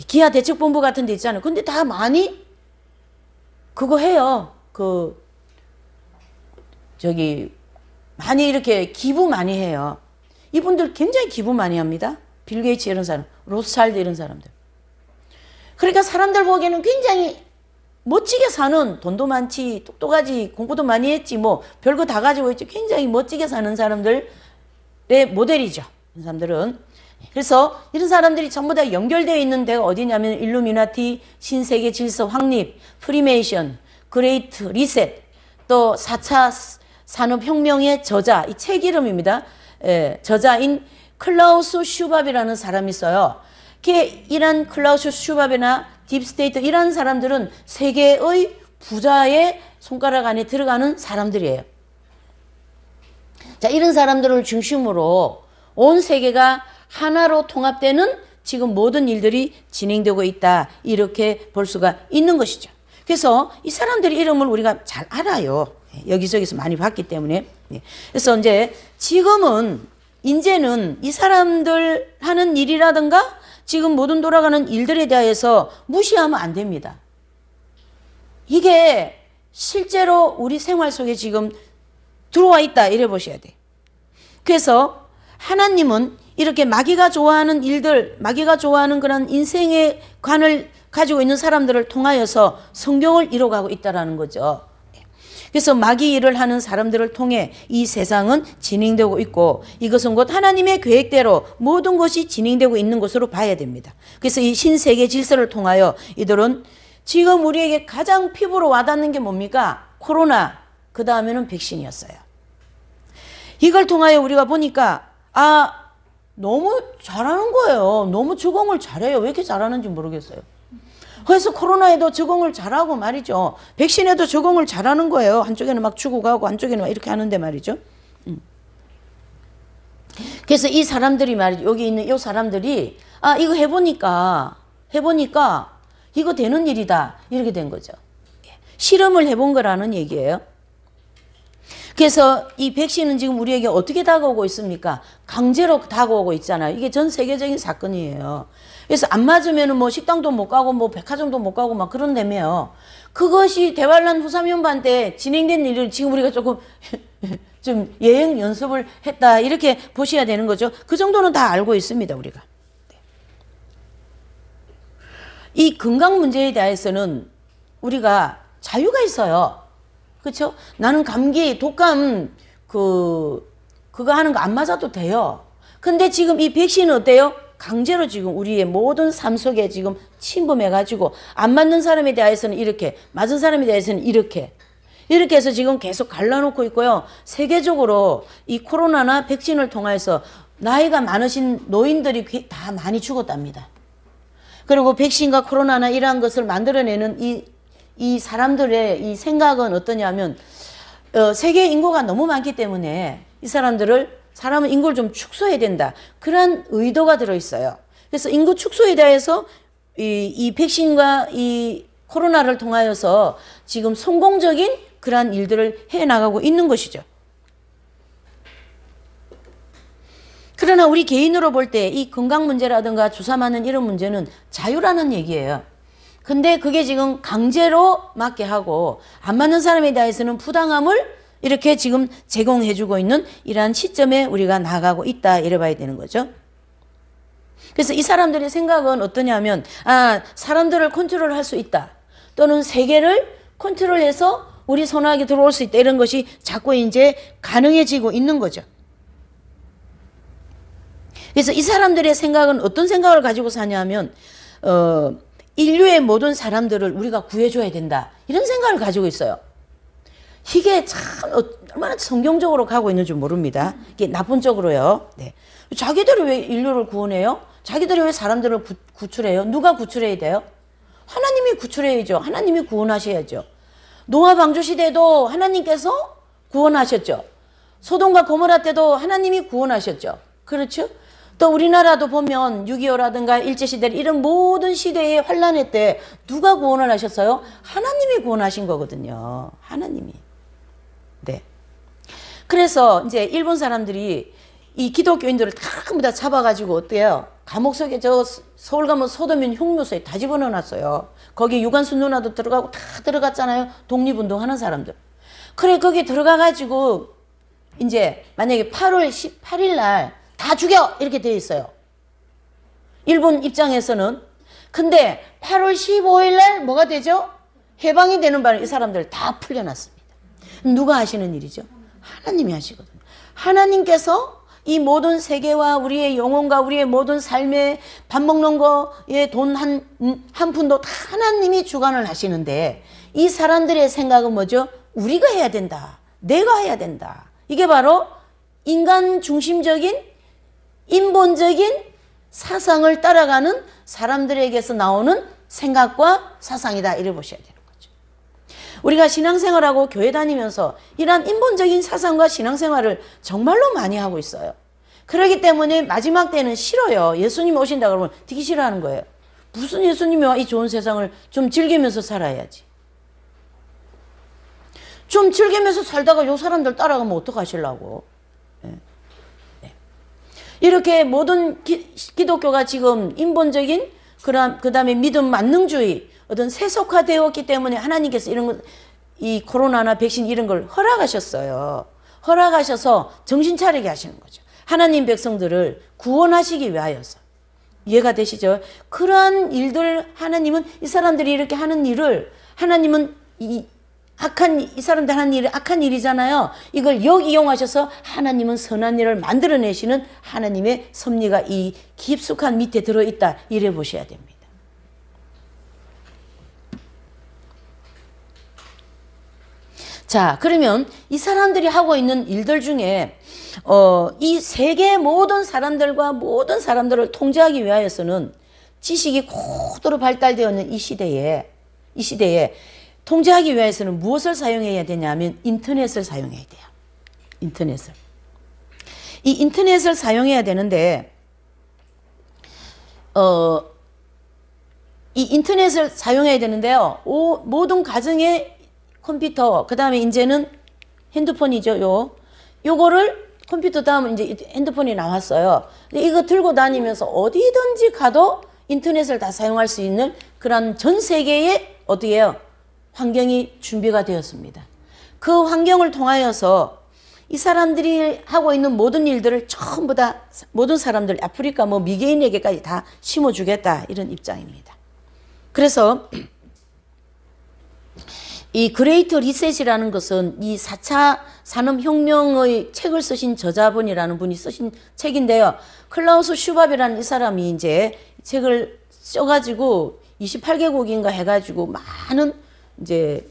기아 대책본부 같은 데 있잖아요. 근데 다 많이 그거 해요. 많이 이렇게 기부 많이 해요. 이분들 굉장히 기부 많이 합니다. 빌 게이츠 이런 사람, 로스차일드 이런 사람들. 그러니까 사람들 보기에는 굉장히 멋지게 사는, 돈도 많지, 똑똑하지, 공부도 많이 했지, 뭐 별거 다 가지고 있지, 굉장히 멋지게 사는 사람들의 모델이죠. 이 사람들은. 그래서 이런 사람들이 전부 다 연결되어 있는 데가 어디냐면 일루미나티, 신세계 질서 확립, 프리메이션, 그레이트 리셋, 또 4차 산업혁명의 저자, 이 책 이름입니다. 저자인 클라우스 슈밥이라는 사람이 있어요. 이런 클라우스 슈밥이나 딥스테이트 이런 사람들은 세계의 부자의 손가락 안에 들어가는 사람들이에요. 자, 이런 사람들을 중심으로 온 세계가 하나로 통합되는 지금 모든 일들이 진행되고 있다. 이렇게 볼 수가 있는 것이죠. 그래서 이 사람들의 이름을 우리가 잘 알아요. 여기저기서 많이 봤기 때문에. 그래서 이제는 이 사람들 하는 일이라든가 지금 모든 돌아가는 일들에 대해서 무시하면 안 됩니다. 이게 실제로 우리 생활 속에 지금 들어와 있다. 이래 보셔야 돼. 그래서 하나님은 이렇게 마귀가 좋아하는 일들, 마귀가 좋아하는 그런 인생의 관을 가지고 있는 사람들을 통하여서 성경을 이뤄가고 있다는 거죠. 그래서 마귀 일을 하는 사람들을 통해 이 세상은 진행되고 있고 이것은 곧 하나님의 계획대로 모든 것이 진행되고 있는 것으로 봐야 됩니다. 그래서 이 신세계 질서를 통하여 이들은 지금 우리에게 가장 피부로 와닿는 게 뭡니까? 코로나, 그 다음에는 백신이었어요. 이걸 통하여 우리가 보니까 너무 잘하는 거예요. 너무 적응을 잘해요. 왜 이렇게 잘하는지 모르겠어요. 그래서 코로나에도 적응을 잘하고 말이죠. 백신에도 적응을 잘하는 거예요. 한쪽에는 막 죽어가고 한쪽에는 막 이렇게 하는데 말이죠. 그래서 이 사람들이 말이죠. 여기 있는 이 사람들이 이거 해보니까 이거 되는 일이다. 이렇게 된 거죠. 실험을 해본 거라는 얘기예요. 그래서 이 백신은 지금 우리에게 어떻게 다가오고 있습니까? 강제로 다가오고 있잖아요. 이게 전 세계적인 사건이에요. 그래서 안 맞으면은 뭐 식당도 못 가고 뭐 백화점도 못 가고 막 그런다며요. 그것이 대환란 후삼연반 때 진행된 일을 지금 우리가 조금 좀 예행 연습을 했다. 이렇게 보셔야 되는 거죠. 그 정도는 다 알고 있습니다, 우리가. 이 건강 문제에 대해서는 우리가 자유가 있어요. 그렇죠? 나는 감기, 독감 그거 하는 거 안 맞아도 돼요. 근데 지금 이 백신은 어때요? 강제로 지금 우리의 모든 삶 속에 지금 침범해가지고 안 맞는 사람에 대해서는 이렇게, 맞은 사람에 대해서는 이렇게 해서 지금 계속 갈라놓고 있고요. 세계적으로 이 코로나나 백신을 통해서 나이가 많으신 노인들이 다 많이 죽었답니다. 그리고 백신과 코로나나 이러한 것을 만들어내는 이 사람들의 이 생각은 어떠냐면 세계 인구가 너무 많기 때문에 이 사람은 인구를 좀 축소해야 된다. 그런 의도가 들어있어요. 그래서 인구 축소에 대해서 이 백신과 이 코로나를 통하여서 지금 성공적인 그러한 일들을 해나가고 있는 것이죠. 그러나 우리 개인으로 볼 때 이 건강 문제라든가 주사 맞는 이런 문제는 자유라는 얘기예요. 근데 그게 지금 강제로 맞게 하고 안 맞는 사람에 대해서는 부당함을 이렇게 지금 제공해주고 있는 이러한 시점에 우리가 나가고 있다 이래 봐야 되는 거죠. 그래서 이 사람들의 생각은 어떠냐면 사람들을 컨트롤할 수 있다. 또는 세계를 컨트롤해서 우리 손아귀에 들어올 수 있다. 이런 것이 자꾸 이제 가능해지고 있는 거죠. 그래서 이 사람들의 생각은 어떤 생각을 가지고 사냐면 인류의 모든 사람들을 우리가 구해줘야 된다. 이런 생각을 가지고 있어요. 이게 참 얼마나 성경적으로 가고 있는지 모릅니다. 이게 나쁜 쪽으로요. 네. 자기들이 왜 인류를 구원해요? 자기들이 왜 사람들을 구출해요? 누가 구출해야 돼요? 하나님이 구출해야죠. 하나님이 구원하셔야죠. 노아 방주 시대도 하나님께서 구원하셨죠. 소돔과 고모라 때도 하나님이 구원하셨죠. 그렇죠? 또 우리나라도 보면 6.25라든가 일제시대 이런 모든 시대의 환란의 때 누가 구원을 하셨어요? 하나님이 구원하신 거거든요. 하나님이. 네. 그래서 이제 일본 사람들이 이 기독교인들을 전부 다 잡아가지고 어때요? 감옥 속에 서울 가면 소돔인 흉무소에 다 집어넣어놨어요. 거기 유관순 누나도 들어가고 다 들어갔잖아요. 독립운동 하는 사람들. 그래 거기 들어가가지고 이제 만약에 8월 18일 날 다 죽여 이렇게 되어 있어요. 일본 입장에서는. 근데 8월 15일 날 뭐가 되죠? 해방이 되는 바람에 이 사람들 다 풀려났습니다. 누가 하시는 일이죠? 하나님이 하시거든요. 하나님께서 이 모든 세계와 우리의 영혼과 우리의 모든 삶에 밥 먹는 거에 돈 한 푼도 다 하나님이 주관을 하시는데 이 사람들의 생각은 뭐죠? 우리가 해야 된다. 내가 해야 된다. 이게 바로 인간 중심적인 인본적인 사상을 따라가는 사람들에게서 나오는 생각과 사상이다. 이래 보셔야 되는 거죠. 우리가 신앙생활하고 교회 다니면서 이러한 인본적인 사상과 신앙생활을 정말로 많이 하고 있어요. 그렇기 때문에 마지막 때는 싫어요. 예수님 오신다 그러면 되게 싫어하는 거예요. 무슨 예수님이 와 이 좋은 세상을 좀 즐기면서 살아야지. 좀 즐기면서 살다가 요 사람들 따라가면 어떡하시려고. 네. 네. 이렇게 모든 기독교가 지금 인본적인 그 다음에 믿음 만능주의 어떤 세속화되었기 때문에 하나님께서 이런 것, 이 코로나나 백신 이런 걸 허락하셨어요. 허락하셔서 정신 차리게 하시는 거죠. 하나님 백성들을 구원하시기 위하여서. 이해가 되시죠? 그러한 일들 하나님은 이 사람들이 이렇게 하는 일을 하나님은 이 사람들 하는 일이 악한 일이잖아요. 이걸 이용하셔서 하나님은 선한 일을 만들어내시는 하나님의 섭리가 이 깊숙한 밑에 들어있다. 이래 보셔야 됩니다. 자, 그러면 이 사람들이 하고 있는 일들 중에 이 세계 모든 사람들과 모든 사람들을 통제하기 위하여서는 지식이 고도로 발달되어 있는 이 시대에 통제하기 위해서는 무엇을 사용해야 되냐면 인터넷을 사용해야 돼요. 인터넷을. 이 인터넷을 사용해야 되는데 이 인터넷을 사용해야 되는데요. 모든 가정의 컴퓨터, 그 다음에 이제는 핸드폰이죠. 요거를 컴퓨터 다음은 이제 핸드폰이 나왔어요. 근데 이거 들고 다니면서 어디든지 가도 인터넷을 다 사용할 수 있는 그런 전 세계의 어떻게 해요? 환경이 준비가 되었습니다. 그 환경을 통하여서 이 사람들이 하고 있는 모든 일들을 전부 다 모든 사람들 아프리카 미개인에게까지 다 심어주겠다 이런 입장입니다. 그래서 이 그레이트 리셋이라는 것은 이 4차 산업혁명의 책을 쓰신 저자분이라는 분이 쓰신 책인데요. 클라우스 슈밥이라는 이 사람이 이제 책을 써가지고 28개국인가 해가지고 많은 이제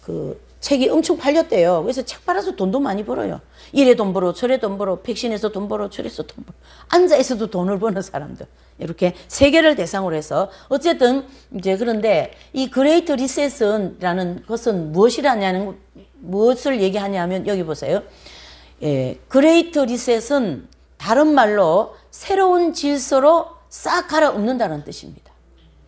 그 책이 엄청 팔렸대요. 그래서 책 팔아서 돈도 많이 벌어요. 이래 돈 벌어, 저래 돈 벌어, 백신에서 돈 벌어, 저래서 돈 벌어. 앉아있어도 돈을 버는 사람들. 이렇게 세계를 대상으로 해서 어쨌든 이제 그런데 이 그레이트 리셋이라는 것은 무엇을 얘기하냐면 여기 보세요. 예, 그레이트 리셋은 다른 말로 새로운 질서로 싹 갈아엎는다는 뜻입니다.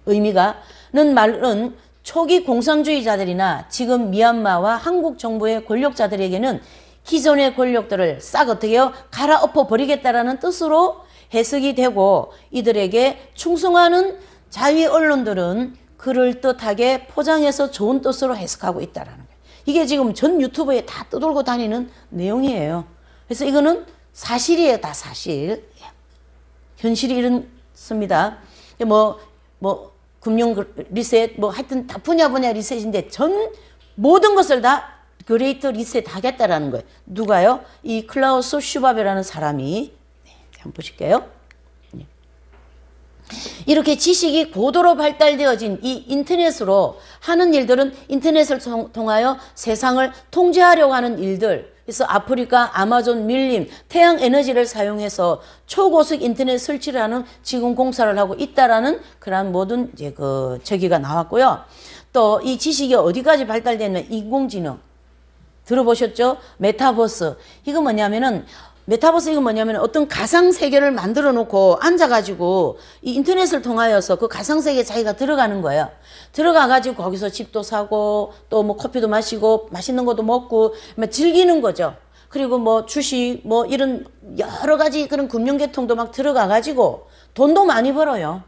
의미가는 말은 초기 공산주의자들이나 지금 미얀마와 한국 정부의 권력자들에게는 기존의 권력들을 싹 어떻게 해요? 갈아엎어 버리겠다라는 뜻으로 해석이 되고 이들에게 충성하는 자위 언론들은 그럴듯하게 포장해서 좋은 뜻으로 해석하고 있다라는 거예요. 이게 지금 전 유튜브에 다 떠돌고 다니는 내용이에요. 그래서 이거는 사실이에요. 다 사실. 현실이 이렇습니다. 금융 리셋, 하여튼 다 분야 리셋인데 모든 것을 다 그레이트 리셋 하겠다라는 거예요. 누가요? 이 클라우스 슈바베라는 사람이. 한번 보실게요. 이렇게 지식이 고도로 발달되어진 이 인터넷으로 하는 일들은 인터넷을 통하여 세상을 통제하려고 하는 일들. 그래서 아프리카 아마존 밀림 태양 에너지를 사용해서 초고속 인터넷 설치를 하는 지금 공사를 하고 있다라는 그런 모든 이제 저기가 나왔고요. 또 이 지식이 어디까지 발달되면 인공지능 들어보셨죠? 메타버스. 이거 뭐냐면은 어떤 가상세계를 만들어 놓고 앉아가지고 이 인터넷을 통하여서 그 가상세계에 자기가 들어가는 거예요. 들어가가지고 거기서 집도 사고 또 커피도 마시고 맛있는 것도 먹고 즐기는 거죠. 그리고 주식 이런 여러 가지 그런 금융계통도 막 들어가가지고 돈도 많이 벌어요.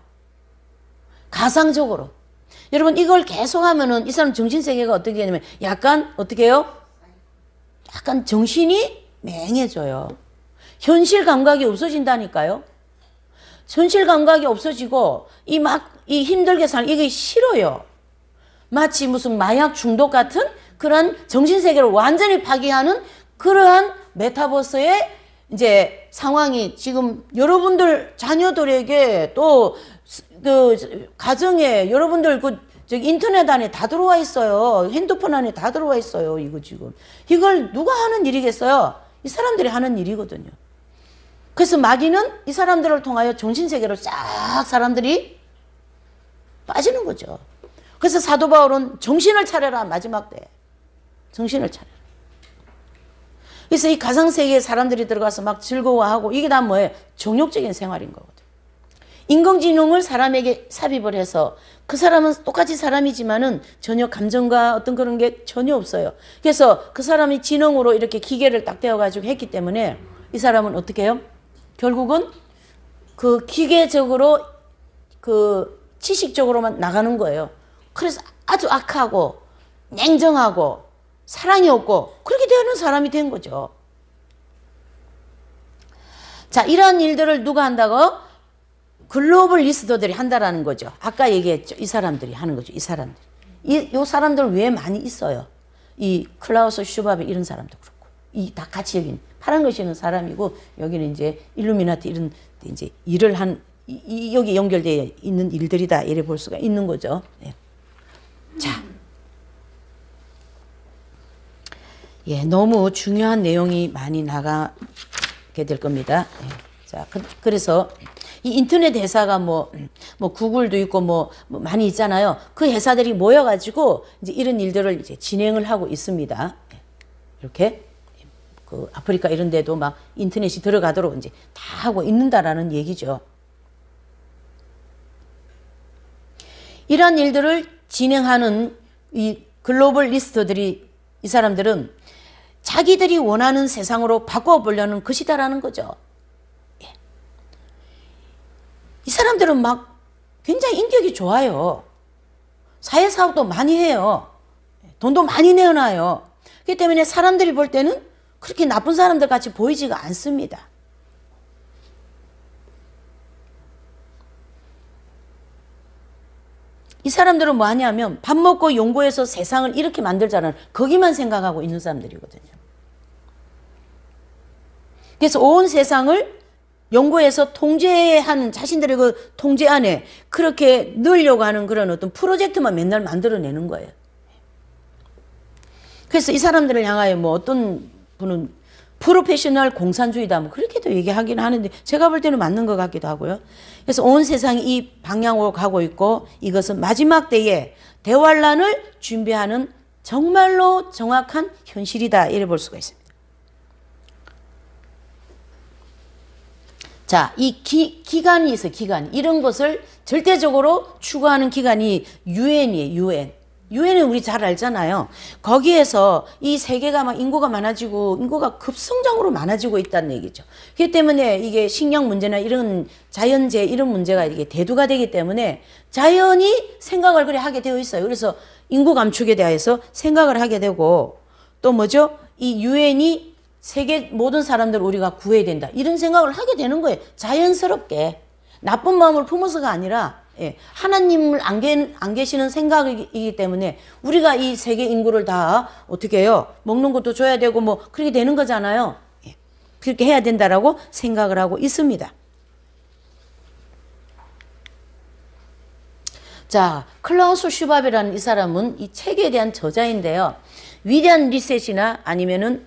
가상적으로. 여러분 이걸 계속 하면은 이 사람 정신세계가 어떻게 되냐면 약간 어떻게 해요? 약간 정신이 맹해져요. 현실 감각이 없어진다니까요. 현실 감각이 없어지고 이 힘들게 사는 이게 싫어요. 마치 무슨 마약 중독 같은 그런 정신세계를 완전히 파괴하는 그러한 메타버스의 이제 상황이 지금 여러분들 자녀들에게 또 가정에 여러분들 인터넷 안에 다 들어와 있어요. 핸드폰 안에 다 들어와 있어요. 이거 지금. 이걸 누가 하는 일이겠어요? 이 사람들이 하는 일이거든요. 그래서 마귀는 이 사람들을 통하여 정신세계로 쫙 사람들이 빠지는 거죠. 그래서 사도 바울은 정신을 차려라 마지막 때. 정신을 차려라. 그래서 이 가상세계에 사람들이 들어가서 막 즐거워하고 이게 다 뭐예요? 정욕적인 생활인 거거든요. 인공지능을 사람에게 삽입을 해서 그 사람은 똑같이 사람이지만은 전혀 감정과 어떤 그런 게 전혀 없어요. 그래서 그 사람이 지능으로 이렇게 기계를 딱 떼어가지고 했기 때문에 이 사람은 어떻게 해요? 결국은 그 기계적으로 지식적으로만 나가는 거예요. 그래서 아주 악하고 냉정하고 사랑이 없고 그렇게 되는 사람이 된 거죠. 자, 이러한 일들을 누가 한다고? 글로벌 리스더들이 한다라는 거죠. 아까 얘기했죠. 이 사람들이 하는 거죠. 이 사람들. 이 사람들 왜 많이 있어요? 이 클라우스 슈바베 이런 사람도 그렇고. 이 다 같이 여기는 파란 것이는 사람이고 여기는 이제 일루미나티 이런 이제 일을 여기 연결되어 있는 일들이다. 이래 볼 수가 있는 거죠. 네. 자. 예, 너무 중요한 내용이 많이 나가게 될 겁니다. 네. 자, 그래서 이 인터넷 회사가 구글도 있고 많이 있잖아요. 그 회사들이 모여가지고 이제 이런 일들을 이제 진행을 하고 있습니다. 이렇게 아프리카 이런 데도 막 인터넷이 들어가도록 이제 다 하고 있는다라는 얘기죠. 이런 일들을 진행하는 이 글로벌 리스트들이 이 사람들은 자기들이 원하는 세상으로 바꿔보려는 것이다라는 거죠. 이 사람들은 막 굉장히 인격이 좋아요. 사회사업도 많이 해요. 돈도 많이 내어놔요. 그렇기 때문에 사람들이 볼 때는 그렇게 나쁜 사람들 같이 보이지가 않습니다. 이 사람들은 뭐 하냐면 밥 먹고 연구해서 세상을 이렇게 만들자는 거기만 생각하고 있는 사람들이거든요. 그래서 온 세상을 연구해서 통제하는 자신들의 그 통제 안에 그렇게 넣으려고 하는 그런 어떤 프로젝트만 맨날 만들어내는 거예요. 그래서 이 사람들을 향하여 어떤 분은 프로페셔널 공산주의다 그렇게도 얘기하긴 하는데 제가 볼 때는 맞는 것 같기도 하고요. 그래서 온 세상이 이 방향으로 가고 있고 이것은 마지막 때에 대환란을 준비하는 정말로 정확한 현실이다 이래 볼 수가 있습니다. 자, 이 기관이 있어요. 기관. 이런 것을 절대적으로 추구하는 기관이 유엔이에요. 유엔. 유엔은 우리 잘 알잖아요. 거기에서 이 세계가 막 인구가 많아지고 인구가 급성장으로 많아지고 있다는 얘기죠. 그렇기 때문에 이게 식량 문제나 이런 자연재해 이런 문제가 이게 대두가 되기 때문에 자연히 생각을 그래 하게 되어 있어요. 그래서 인구 감축에 대해서 생각을 하게 되고 또 뭐죠? 이 유엔이 세계 모든 사람들 우리가 구해야 된다. 이런 생각을 하게 되는 거예요. 자연스럽게. 나쁜 마음을 품어서가 아니라 하나님을 안 계시는 생각이기 때문에 우리가 이 세계 인구를 다 어떻게 해요? 먹는 것도 줘야 되고 뭐 그렇게 되는 거잖아요. 그렇게 해야 된다라고 생각을 하고 있습니다. 자, 클라우스 슈밥이라는 이 사람은 이 책에 대한 저자인데요. 위대한 리셋이나 아니면은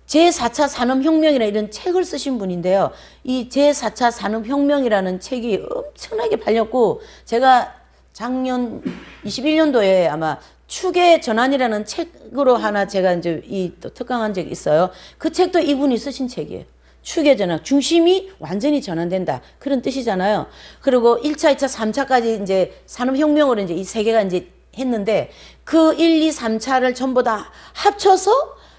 제4차 산업혁명이나 이런 책을 쓰신 분인데요. 이 제4차 산업혁명이라는 책이 엄청나게 팔렸고 제가 작년 21년도에 아마 축의 전환이라는 책으로 하나 제가 이제 또 특강한 적이 있어요. 그 책도 이분이 쓰신 책이에요. 축의 전환, 중심이 완전히 전환된다. 그런 뜻이잖아요. 그리고 1차, 2차, 3차까지 이제 산업혁명으로 이제 이 세 개가 이제 했는데 그 1, 2, 3차를 전부 다 합쳐서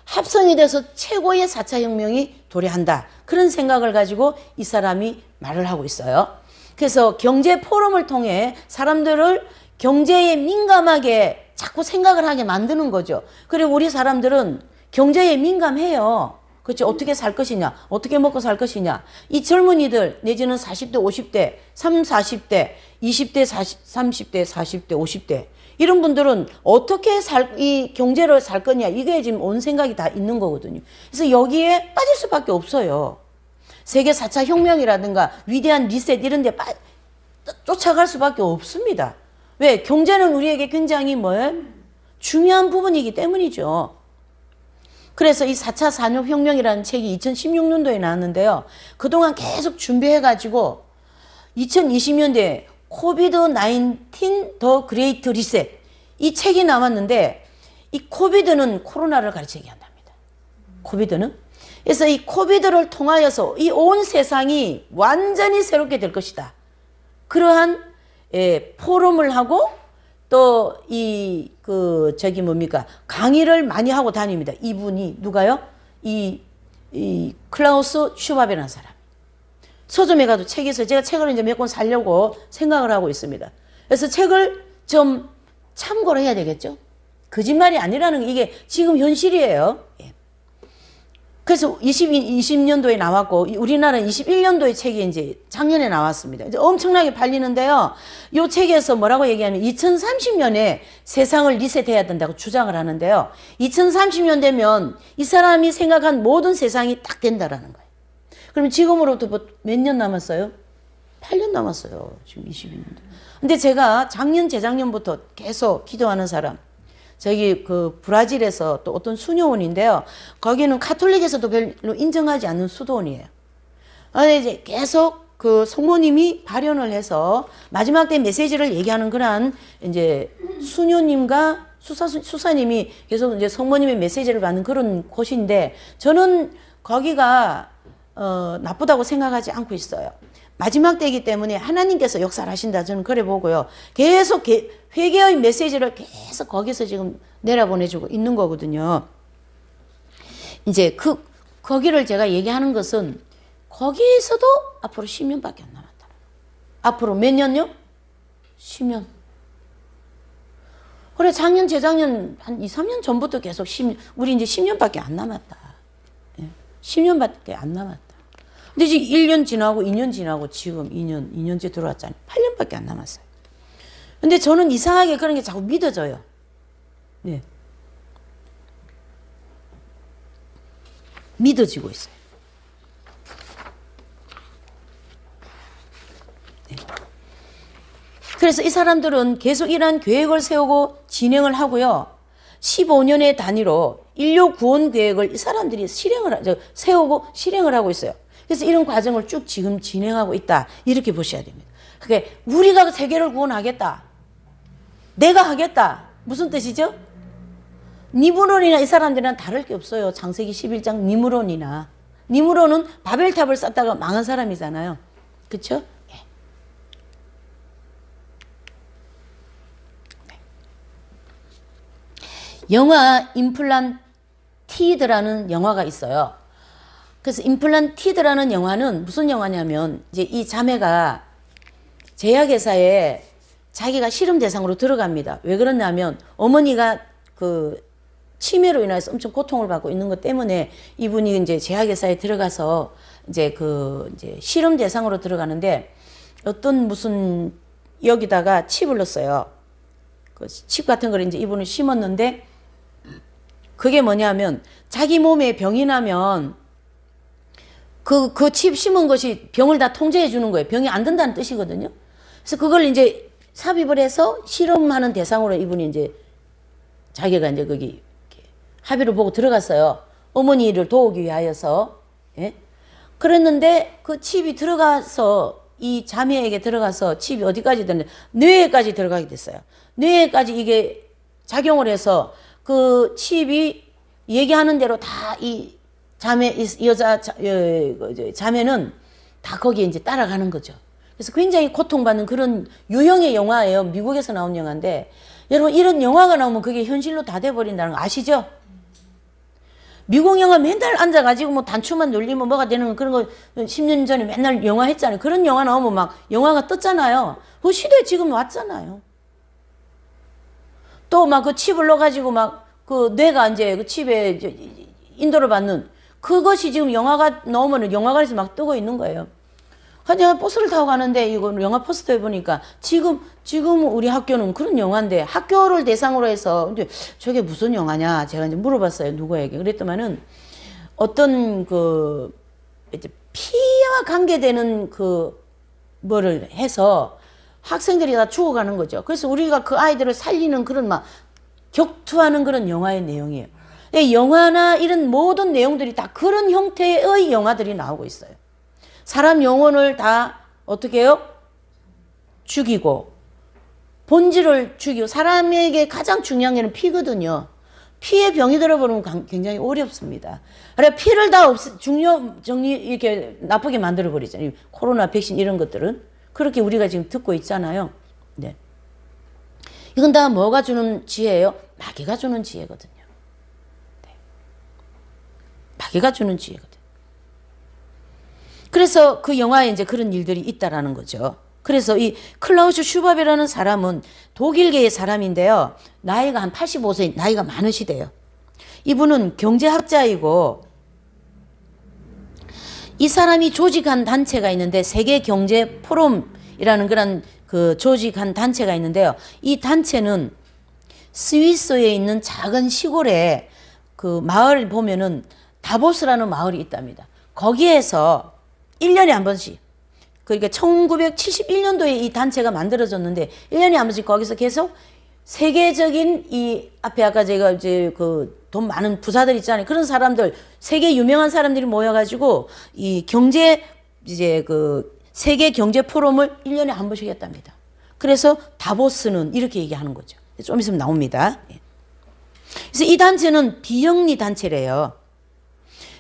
합성이 돼서 최고의 4차 혁명이 도래한다. 그런 생각을 가지고 이 사람이 말을 하고 있어요. 그래서 경제 포럼을 통해 사람들을 경제에 민감하게 자꾸 생각을 하게 만드는 거죠. 그리고 우리 사람들은 경제에 민감해요. 그렇죠. 어떻게 살 것이냐, 어떻게 먹고 살 것이냐. 이 젊은이들 내지는 40대, 50대, 30, 40대, 20대, 30대, 40대, 50대 이런 분들은 어떻게 이 경제를 살 거냐 이게 지금 온 생각이 다 있는 거거든요. 그래서 여기에 빠질 수밖에 없어요. 세계 4차 혁명이라든가 위대한 리셋 이런 데 쫓아갈 수밖에 없습니다. 왜? 경제는 우리에게 굉장히 뭐예요? 중요한 부분이기 때문이죠. 그래서 이 4차 산업혁명이라는 책이 2016년도에 나왔는데요. 그동안 계속 준비해가지고 2020년대에 코비드-19 더 그레이트 리셋 이 책이 나왔는데 이 코비드는 코로나를 가르쳐 얘기한답니다. 코비드는. 그래서 이 코비드를 통하여서 이 온 세상이 완전히 새롭게 될 것이다. 그러한 포럼을 하고 또 강의를 많이 하고 다닙니다. 이분이 누가요? 이 클라우스 슈밥이라는 사람. 서점에 가도 책이 있어요. 제가 책을 이제 몇 권 사려고 생각을 하고 있습니다. 그래서 책을 좀 참고를 해야 되겠죠. 거짓말이 아니라는 게 이게 지금 현실이에요. 그래서 20년도에 나왔고 우리나라는 21년도에 책이 이제 작년에 나왔습니다. 이제 엄청나게 팔리는데요. 이 책에서 뭐라고 얘기하면 2030년에 세상을 리셋해야 된다고 주장을 하는데요. 2030년 되면 이 사람이 생각한 모든 세상이 딱 된다라는 거예요. 그러면 지금으로부터 몇 년 남았어요? 8년 남았어요. 지금 22년. 근데 제가 재작년부터 계속 기도하는 사람 저기 그 브라질에서 또 어떤 수녀원인데요. 거기는 카톨릭에서도 별로 인정하지 않는 수도원이에요. 근데 이제 계속 그 성모님이 발현을 해서 마지막 때 메시지를 얘기하는 그런 이제 수녀님과 수사님이 계속 이제 성모님의 메시지를 받는 그런 곳인데 저는 거기가 나쁘다고 생각하지 않고 있어요. 마지막 때이기 때문에 하나님께서 역사를 하신다. 저는 그래 보고요. 계속 회개의 메시지를 계속 거기서 지금 내려보내주고 있는 거거든요. 이제 거기를 제가 얘기하는 것은 거기에서도 앞으로 10년밖에 안 남았다. 앞으로 몇 년요? 10년. 그래 작년, 재작년 한 2, 3년 전부터 계속 우리 이제 10년밖에 안 남았다. 10년밖에 안 남았다. 근데 지금 1년 지나고 2년 지나고 지금 2년째 들어왔잖아요. 8년밖에 안 남았어요. 근데 저는 이상하게 그런 게 자꾸 믿어져요. 네. 믿어지고 있어요. 네. 그래서 이 사람들은 계속 이러한 계획을 세우고 진행을 하고요. 15년의 단위로 인류 구원 계획을 이 사람들이 세우고 실행을 하고 있어요. 그래서 이런 과정을 쭉 지금 진행하고 있다. 이렇게 보셔야 됩니다. 그게 우리가 세계를 구원하겠다. 내가 하겠다. 무슨 뜻이죠? 니무론이나 이 사람들이랑 다를 게 없어요. 창세기 11장 니무론이나. 니무론은 바벨탑을 쌓다가 망한 사람이잖아요. 그렇죠? 예. 영화 임플란티드라는 영화가 있어요. 그래서 임플란티드라는 영화는 무슨 영화냐면 이제 이 자매가 제약회사에 자기가 실험 대상으로 들어갑니다. 왜 그러냐면 어머니가 그 치매로 인해서 엄청 고통을 받고 있는 것 때문에 이분이 이제 제약회사에 들어가서 이제 이제 실험 대상으로 들어가는데 어떤 무슨 여기다가 칩을 넣었어요. 그 칩 같은 걸 이제 이분을 심었는데 그게 뭐냐면 자기 몸에 병이 나면 그 칩 심은 것이 병을 다 통제해 주는 거예요. 병이 안 든다는 뜻이거든요. 그래서 그걸 이제 삽입을 해서 실험하는 대상으로 이분이 이제 자기가 이제 거기 합의를 보고 들어갔어요. 어머니를 도우기 위하여서. 예? 그랬는데 그 칩이 들어가서 이 자매에게 들어가서 칩이 어디까지 됐는데 뇌에까지 들어가게 됐어요. 뇌에까지 이게 작용을 해서 그 칩이 얘기하는 대로 다 이 자매, 자매는 다 거기에 이제 따라가는 거죠. 그래서 굉장히 고통받는 그런 유형의 영화예요. 미국에서 나온 영화인데 여러분 이런 영화가 나오면 그게 현실로 다 돼버린다는 거 아시죠? 미국 영화 맨날 앉아가지고 뭐 단추만 눌리면 뭐가 되는 그런 거 10년 전에 맨날 영화 했잖아요. 그런 영화 나오면 막 영화가 떴잖아요. 그 시대에 지금 왔잖아요. 또 막 그 칩을 넣어가지고 막 그 뇌가 이제 그 칩에 인도를 받는 그것이 지금 영화가 나오면 영화관에서 막 뜨고 있는 거예요. 제가 버스를 타고 가는데 이거 영화 포스터에 보니까 지금 우리 학교는 그런 영화인데 학교를 대상으로 해서 근데 저게 무슨 영화냐 제가 이제 물어봤어요 누구에게 그랬더만은 어떤 그 이제 피와 관계되는 그 뭐를 해서 학생들이 다 죽어가는 거죠. 그래서 우리가 그 아이들을 살리는 그런 막 격투하는 그런 영화의 내용이에요. 영화나 이런 모든 내용들이 다 그런 형태의 영화들이 나오고 있어요. 사람 영혼을 다 어떻게 해요? 죽이고 본질을 죽이고 사람에게 가장 중요한 게 피거든요. 피에 병이 들어버리면 굉장히 어렵습니다. 그래 피를 다 정리 이렇게 나쁘게 만들어 버리잖아요. 코로나 백신 이런 것들은 그렇게 우리가 지금 듣고 있잖아요. 네. 이건 다 뭐가 주는 지혜예요? 마귀가 주는 지혜거든요. 네. 마귀가 주는 지혜거든요. 그래서 그 영화에 이제 그런 일들이 있다라는 거죠. 그래서 이 클라우스 슈바베라는 사람은 독일계의 사람인데요. 나이가 한 85세, 나이가 많으시대요. 이분은 경제학자이고 이 사람이 조직한 단체가 있는데 세계경제 포럼이라는 그런 그 조직한 단체가 있는데요. 이 단체는 스위스에 있는 작은 시골에 그 마을 보면은 다보스라는 마을이 있답니다. 거기에서 1년에 한 번씩 그러니까 1971년도에 이 단체가 만들어졌는데 1년에 한 번씩 거기서 계속 세계적인 이 앞에 아까 제가 이제 그 돈 많은 부자들 있잖아요. 그런 사람들 세계 유명한 사람들이 모여가지고 이 경제 이제 그 세계 경제 포럼을 1년에 한 번씩 했답니다. 그래서 다보스는 이렇게 얘기하는 거죠. 좀 있으면 나옵니다. 그래서 이 단체는 비영리 단체래요.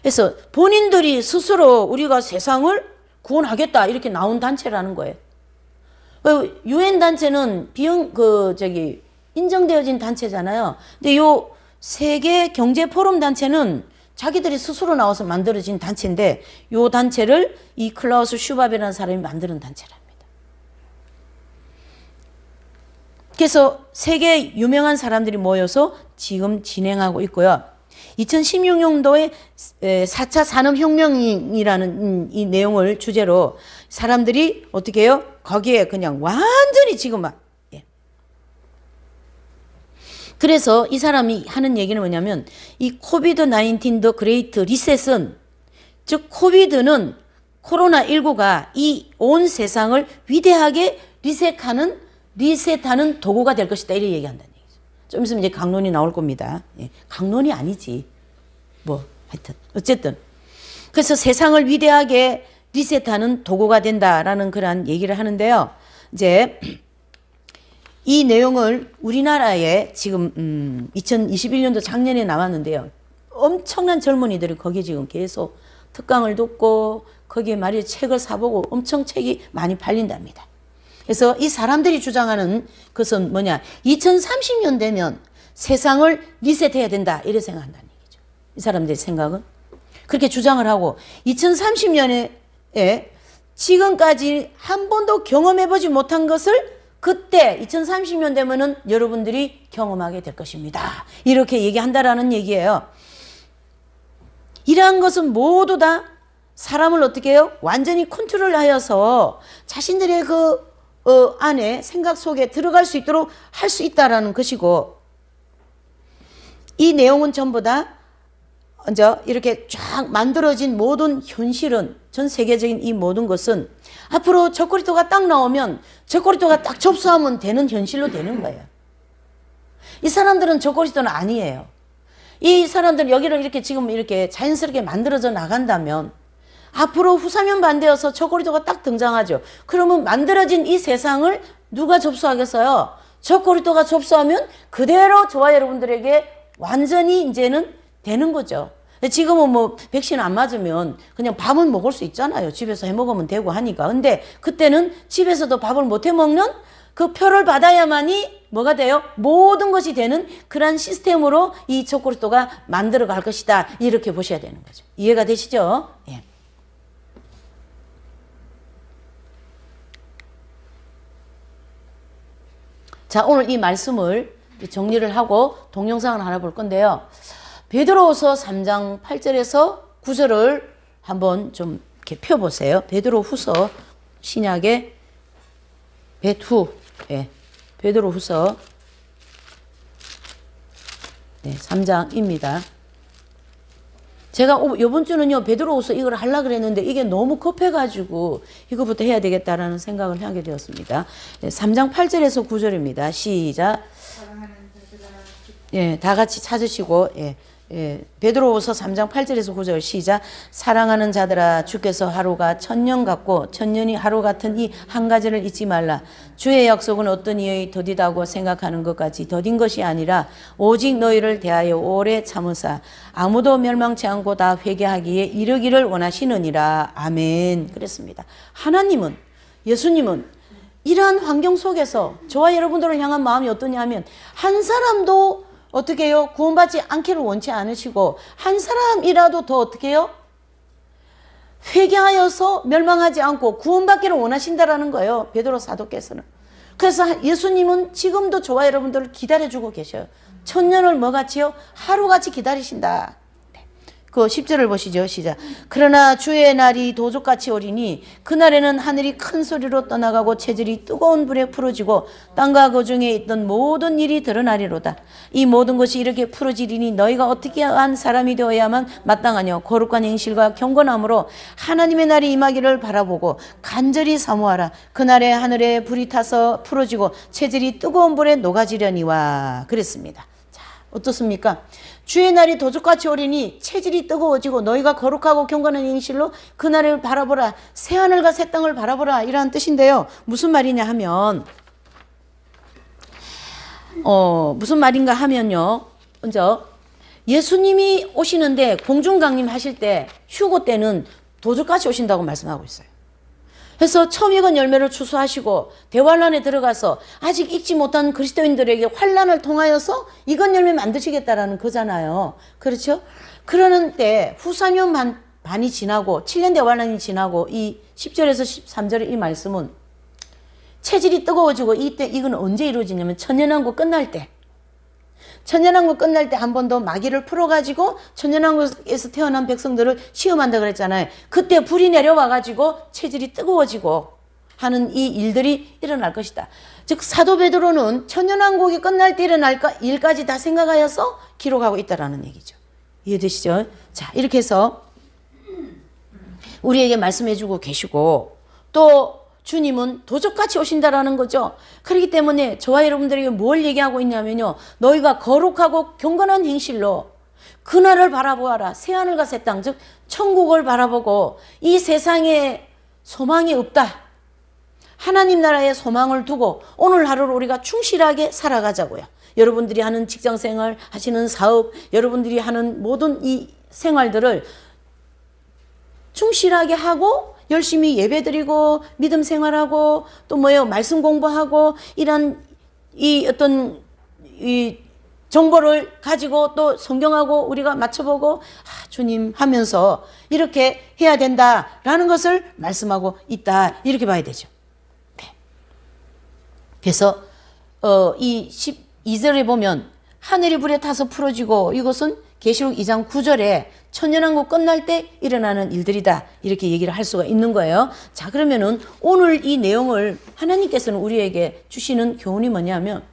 그래서 본인들이 스스로 우리가 세상을 구원하겠다 이렇게 나온 단체라는 거예요. 유엔 단체는 인정되어진 단체잖아요. 근데 요 세계 경제 포럼 단체는 자기들이 스스로 나와서 만들어진 단체인데 요 단체를 이 클라우스 슈바베라는 사람이 만드는 단체랍니다. 그래서 세계 유명한 사람들이 모여서 지금 진행하고 있고요. 2016년도에 4차 산업혁명이라는 이 내용을 주제로 사람들이 어떻게 해요? 거기에 그냥 완전히 지금 막 그래서 이 사람이 하는 얘기는 뭐냐면 이 코비드-19 더 그레이트 리셋은 즉 코비드는 코로나19가 이 온 세상을 위대하게 리셋하는 도구가 될 것이다 이렇게 얘기한다는 얘기죠. 좀 있으면 이제 강론이 나올 겁니다. 강론이 아니지. 뭐 하여튼 어쨌든 그래서 세상을 위대하게 리셋하는 도구가 된다라는 그런 얘기를 하는데요. 이제 이 내용을 우리나라에 지금 2021년도 작년에 나왔는데요. 엄청난 젊은이들이 거기에 지금 계속 특강을 듣고 거기에 말이야 책을 사보고 엄청 책이 많이 팔린답니다. 그래서 이 사람들이 주장하는 것은 뭐냐 2030년 되면 세상을 리셋해야 된다 이렇게 생각한다는 얘기죠. 이 사람들의 생각은 그렇게 주장을 하고 2030년에 지금까지 한 번도 경험해보지 못한 것을 그때 2030년 되면은 여러분들이 경험하게 될 것입니다. 이렇게 얘기한다라는 얘기예요. 이러한 것은 모두 다 사람을 어떻게 해요? 완전히 컨트롤하여서 자신들의 그 안에 생각 속에 들어갈 수 있도록 할 수 있다라는 것이고, 이 내용은 전부 다 먼저 이렇게 쫙 만들어진 모든 현실은, 전 세계적인 이 모든 것은 앞으로 적그리스도가 딱 나오면 적그리스도가 딱 접수하면 되는 현실로 되는 거예요. 이 사람들은 적그리스도는 아니에요. 이 사람들은 여기를 이렇게 지금 이렇게 자연스럽게 만들어져 나간다면 앞으로 후사면 반대여서 적그리스도가 딱 등장하죠. 그러면 만들어진 이 세상을 누가 접수하겠어요? 적그리스도가 접수하면 그대로 저와 여러분들에게 완전히 이제는 되는 거죠. 지금은 뭐 백신 안 맞으면 그냥 밥은 먹을 수 있잖아요. 집에서 해 먹으면 되고 하니까. 근데 그때는 집에서도 밥을 못 해 먹는 그 표를 받아야만이 뭐가 돼요? 모든 것이 되는 그런 시스템으로 이 적그리스도가 만들어 갈 것이다. 이렇게 보셔야 되는 거죠. 이해가 되시죠? 예. 자, 오늘 이 말씀을 정리를 하고 동영상을 하나 볼 건데요. 베드로후서 3장 8절에서 9절을 한번 좀 이렇게 펴보세요. 베드로후서 신약의 베투, 예, 베드로후서 3장입니다. 제가 이번 주는요 베드로후서 이걸 하려고 그랬는데 이게 너무 급해가지고 이거부터 해야 되겠다라는 생각을 하게 되었습니다. 3장 8절에서 9절입니다. 시작. 예, 다 같이 찾으시고, 베드로후서 3장 8절에서 9절 시작. 사랑하는 자들아, 주께서 하루가 천년 같고 천년이 하루 같은 이 한 가지를 잊지 말라. 주의 약속은 어떤 이의 더디다고 생각하는 것까지 더딘 것이 아니라 오직 너희를 대하여 오래 참으사 아무도 멸망치 않고 다 회개하기에 이르기를 원하시느니라. 아멘. 그랬습니다. 하나님은, 예수님은 이러한 환경 속에서 저와 여러분들을 향한 마음이 어떠냐 하면 한 사람도 어떻게 해요? 구원받지 않기를 원치 않으시고 한 사람이라도 더 어떻게 해요? 회개하여서 멸망하지 않고 구원받기를 원하신다라는 거예요. 베드로 사도께서는. 그래서 예수님은 지금도 저와 여러분들을 기다려주고 계셔요. 천년을 뭐같이요? 하루같이 기다리신다. 그 10절을 보시죠. 시작. 그러나 주의 날이 도적같이 오리니 그날에는 하늘이 큰 소리로 떠나가고 체질이 뜨거운 불에 풀어지고 땅과 그 중에 있던 모든 일이 드러나리로다. 이 모든 것이 이렇게 풀어지리니 너희가 어떻게 한 사람이 되어야만 마땅하냐. 거룩한 행실과 경건함으로 하나님의 날이 임하기를 바라보고 간절히 사모하라. 그날에 하늘에 불이 타서 풀어지고 체질이 뜨거운 불에 녹아지려니와. 그랬습니다. 자, 어떻습니까? 주의 날이 도적같이 오리니 체질이 뜨거워지고 너희가 거룩하고 경건한 행실로 그날을 바라보라. 새하늘과 새 땅을 바라보라. 이러한 뜻인데요. 무슨 말이냐 하면 무슨 말인가 하면요. 먼저 예수님이 오시는데 공중강림 하실 때 휴고 때는 도적같이 오신다고 말씀하고 있어요. 그래서 처음 익은 열매를 추수하시고 대환란에 들어가서 아직 익지 못한 그리스도인들에게 환란을 통하여서 익은 열매 만드시겠다라는 거잖아요. 그렇죠? 그러는 때 후사년 반이 지나고 7년 대환란이 지나고 이 10절에서 13절의 이 말씀은 체질이 뜨거워지고 이때 이건 언제 이루어지냐면 천년왕국 끝날 때. 천년왕국 끝날 때 한 번 더 마귀를 풀어가지고 천년왕국에서 태어난 백성들을 시험한다 그랬잖아요. 그때 불이 내려와가지고 체질이 뜨거워지고 하는 이 일들이 일어날 것이다. 즉 사도 베드로는 천년왕국이 끝날 때 일어날 일까지 다 생각하여서 기록하고 있다라는 얘기죠. 이해되시죠? 자, 이렇게 해서 우리에게 말씀해주고 계시고 또 주님은 도적같이 오신다라는 거죠. 그렇기 때문에 저와 여러분들에게 뭘 얘기하고 있냐면요. 너희가 거룩하고 경건한 행실로 그날을 바라보아라. 새하늘과 새 땅, 즉 천국을 바라보고 이 세상에 소망이 없다. 하나님 나라에 소망을 두고 오늘 하루를 우리가 충실하게 살아가자고요. 여러분들이 하는 직장생활, 하시는 사업, 여러분들이 하는 모든 이 생활들을 충실하게 하고 열심히 예배드리고 믿음 생활하고 또 뭐예요? 말씀 공부하고 이런 이 어떤 이 정보를 가지고 또 성경하고 우리가 맞춰보고 주님 하면서 이렇게 해야 된다라는 것을 말씀하고 있다. 이렇게 봐야 되죠. 네. 그래서 이 12절에 보면 하늘이 불에 타서 풀어지고 이것은 계시록 2장 9절에 천년왕국 끝날 때 일어나는 일들이다. 이렇게 얘기를 할 수가 있는 거예요. 자, 그러면은 오늘 이 내용을 하나님께서는 우리에게 주시는 교훈이 뭐냐면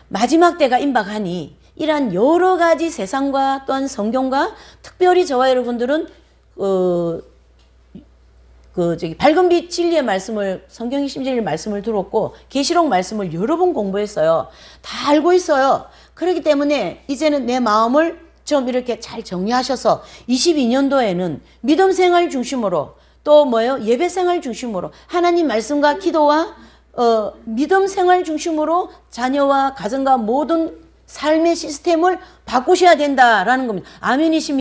마지막 때가 임박하니 이러한 여러 가지 세상과 또한 성경과 특별히 저와 여러분들은 밝은 빛 진리의 말씀을 성경의 심지의 말씀을 들었고 계시록 말씀을 여러 번 공부했어요. 다 알고 있어요. 그렇기 때문에 이제는 내 마음을 좀 이렇게 잘 정리하셔서 22년도에는 믿음 생활 중심으로 또 뭐예요? 예배 생활 중심으로 하나님 말씀과 기도와 믿음 생활 중심으로 자녀와 가정과 모든 삶의 시스템을 바꾸셔야 된다라는 겁니다. 아멘이십니까?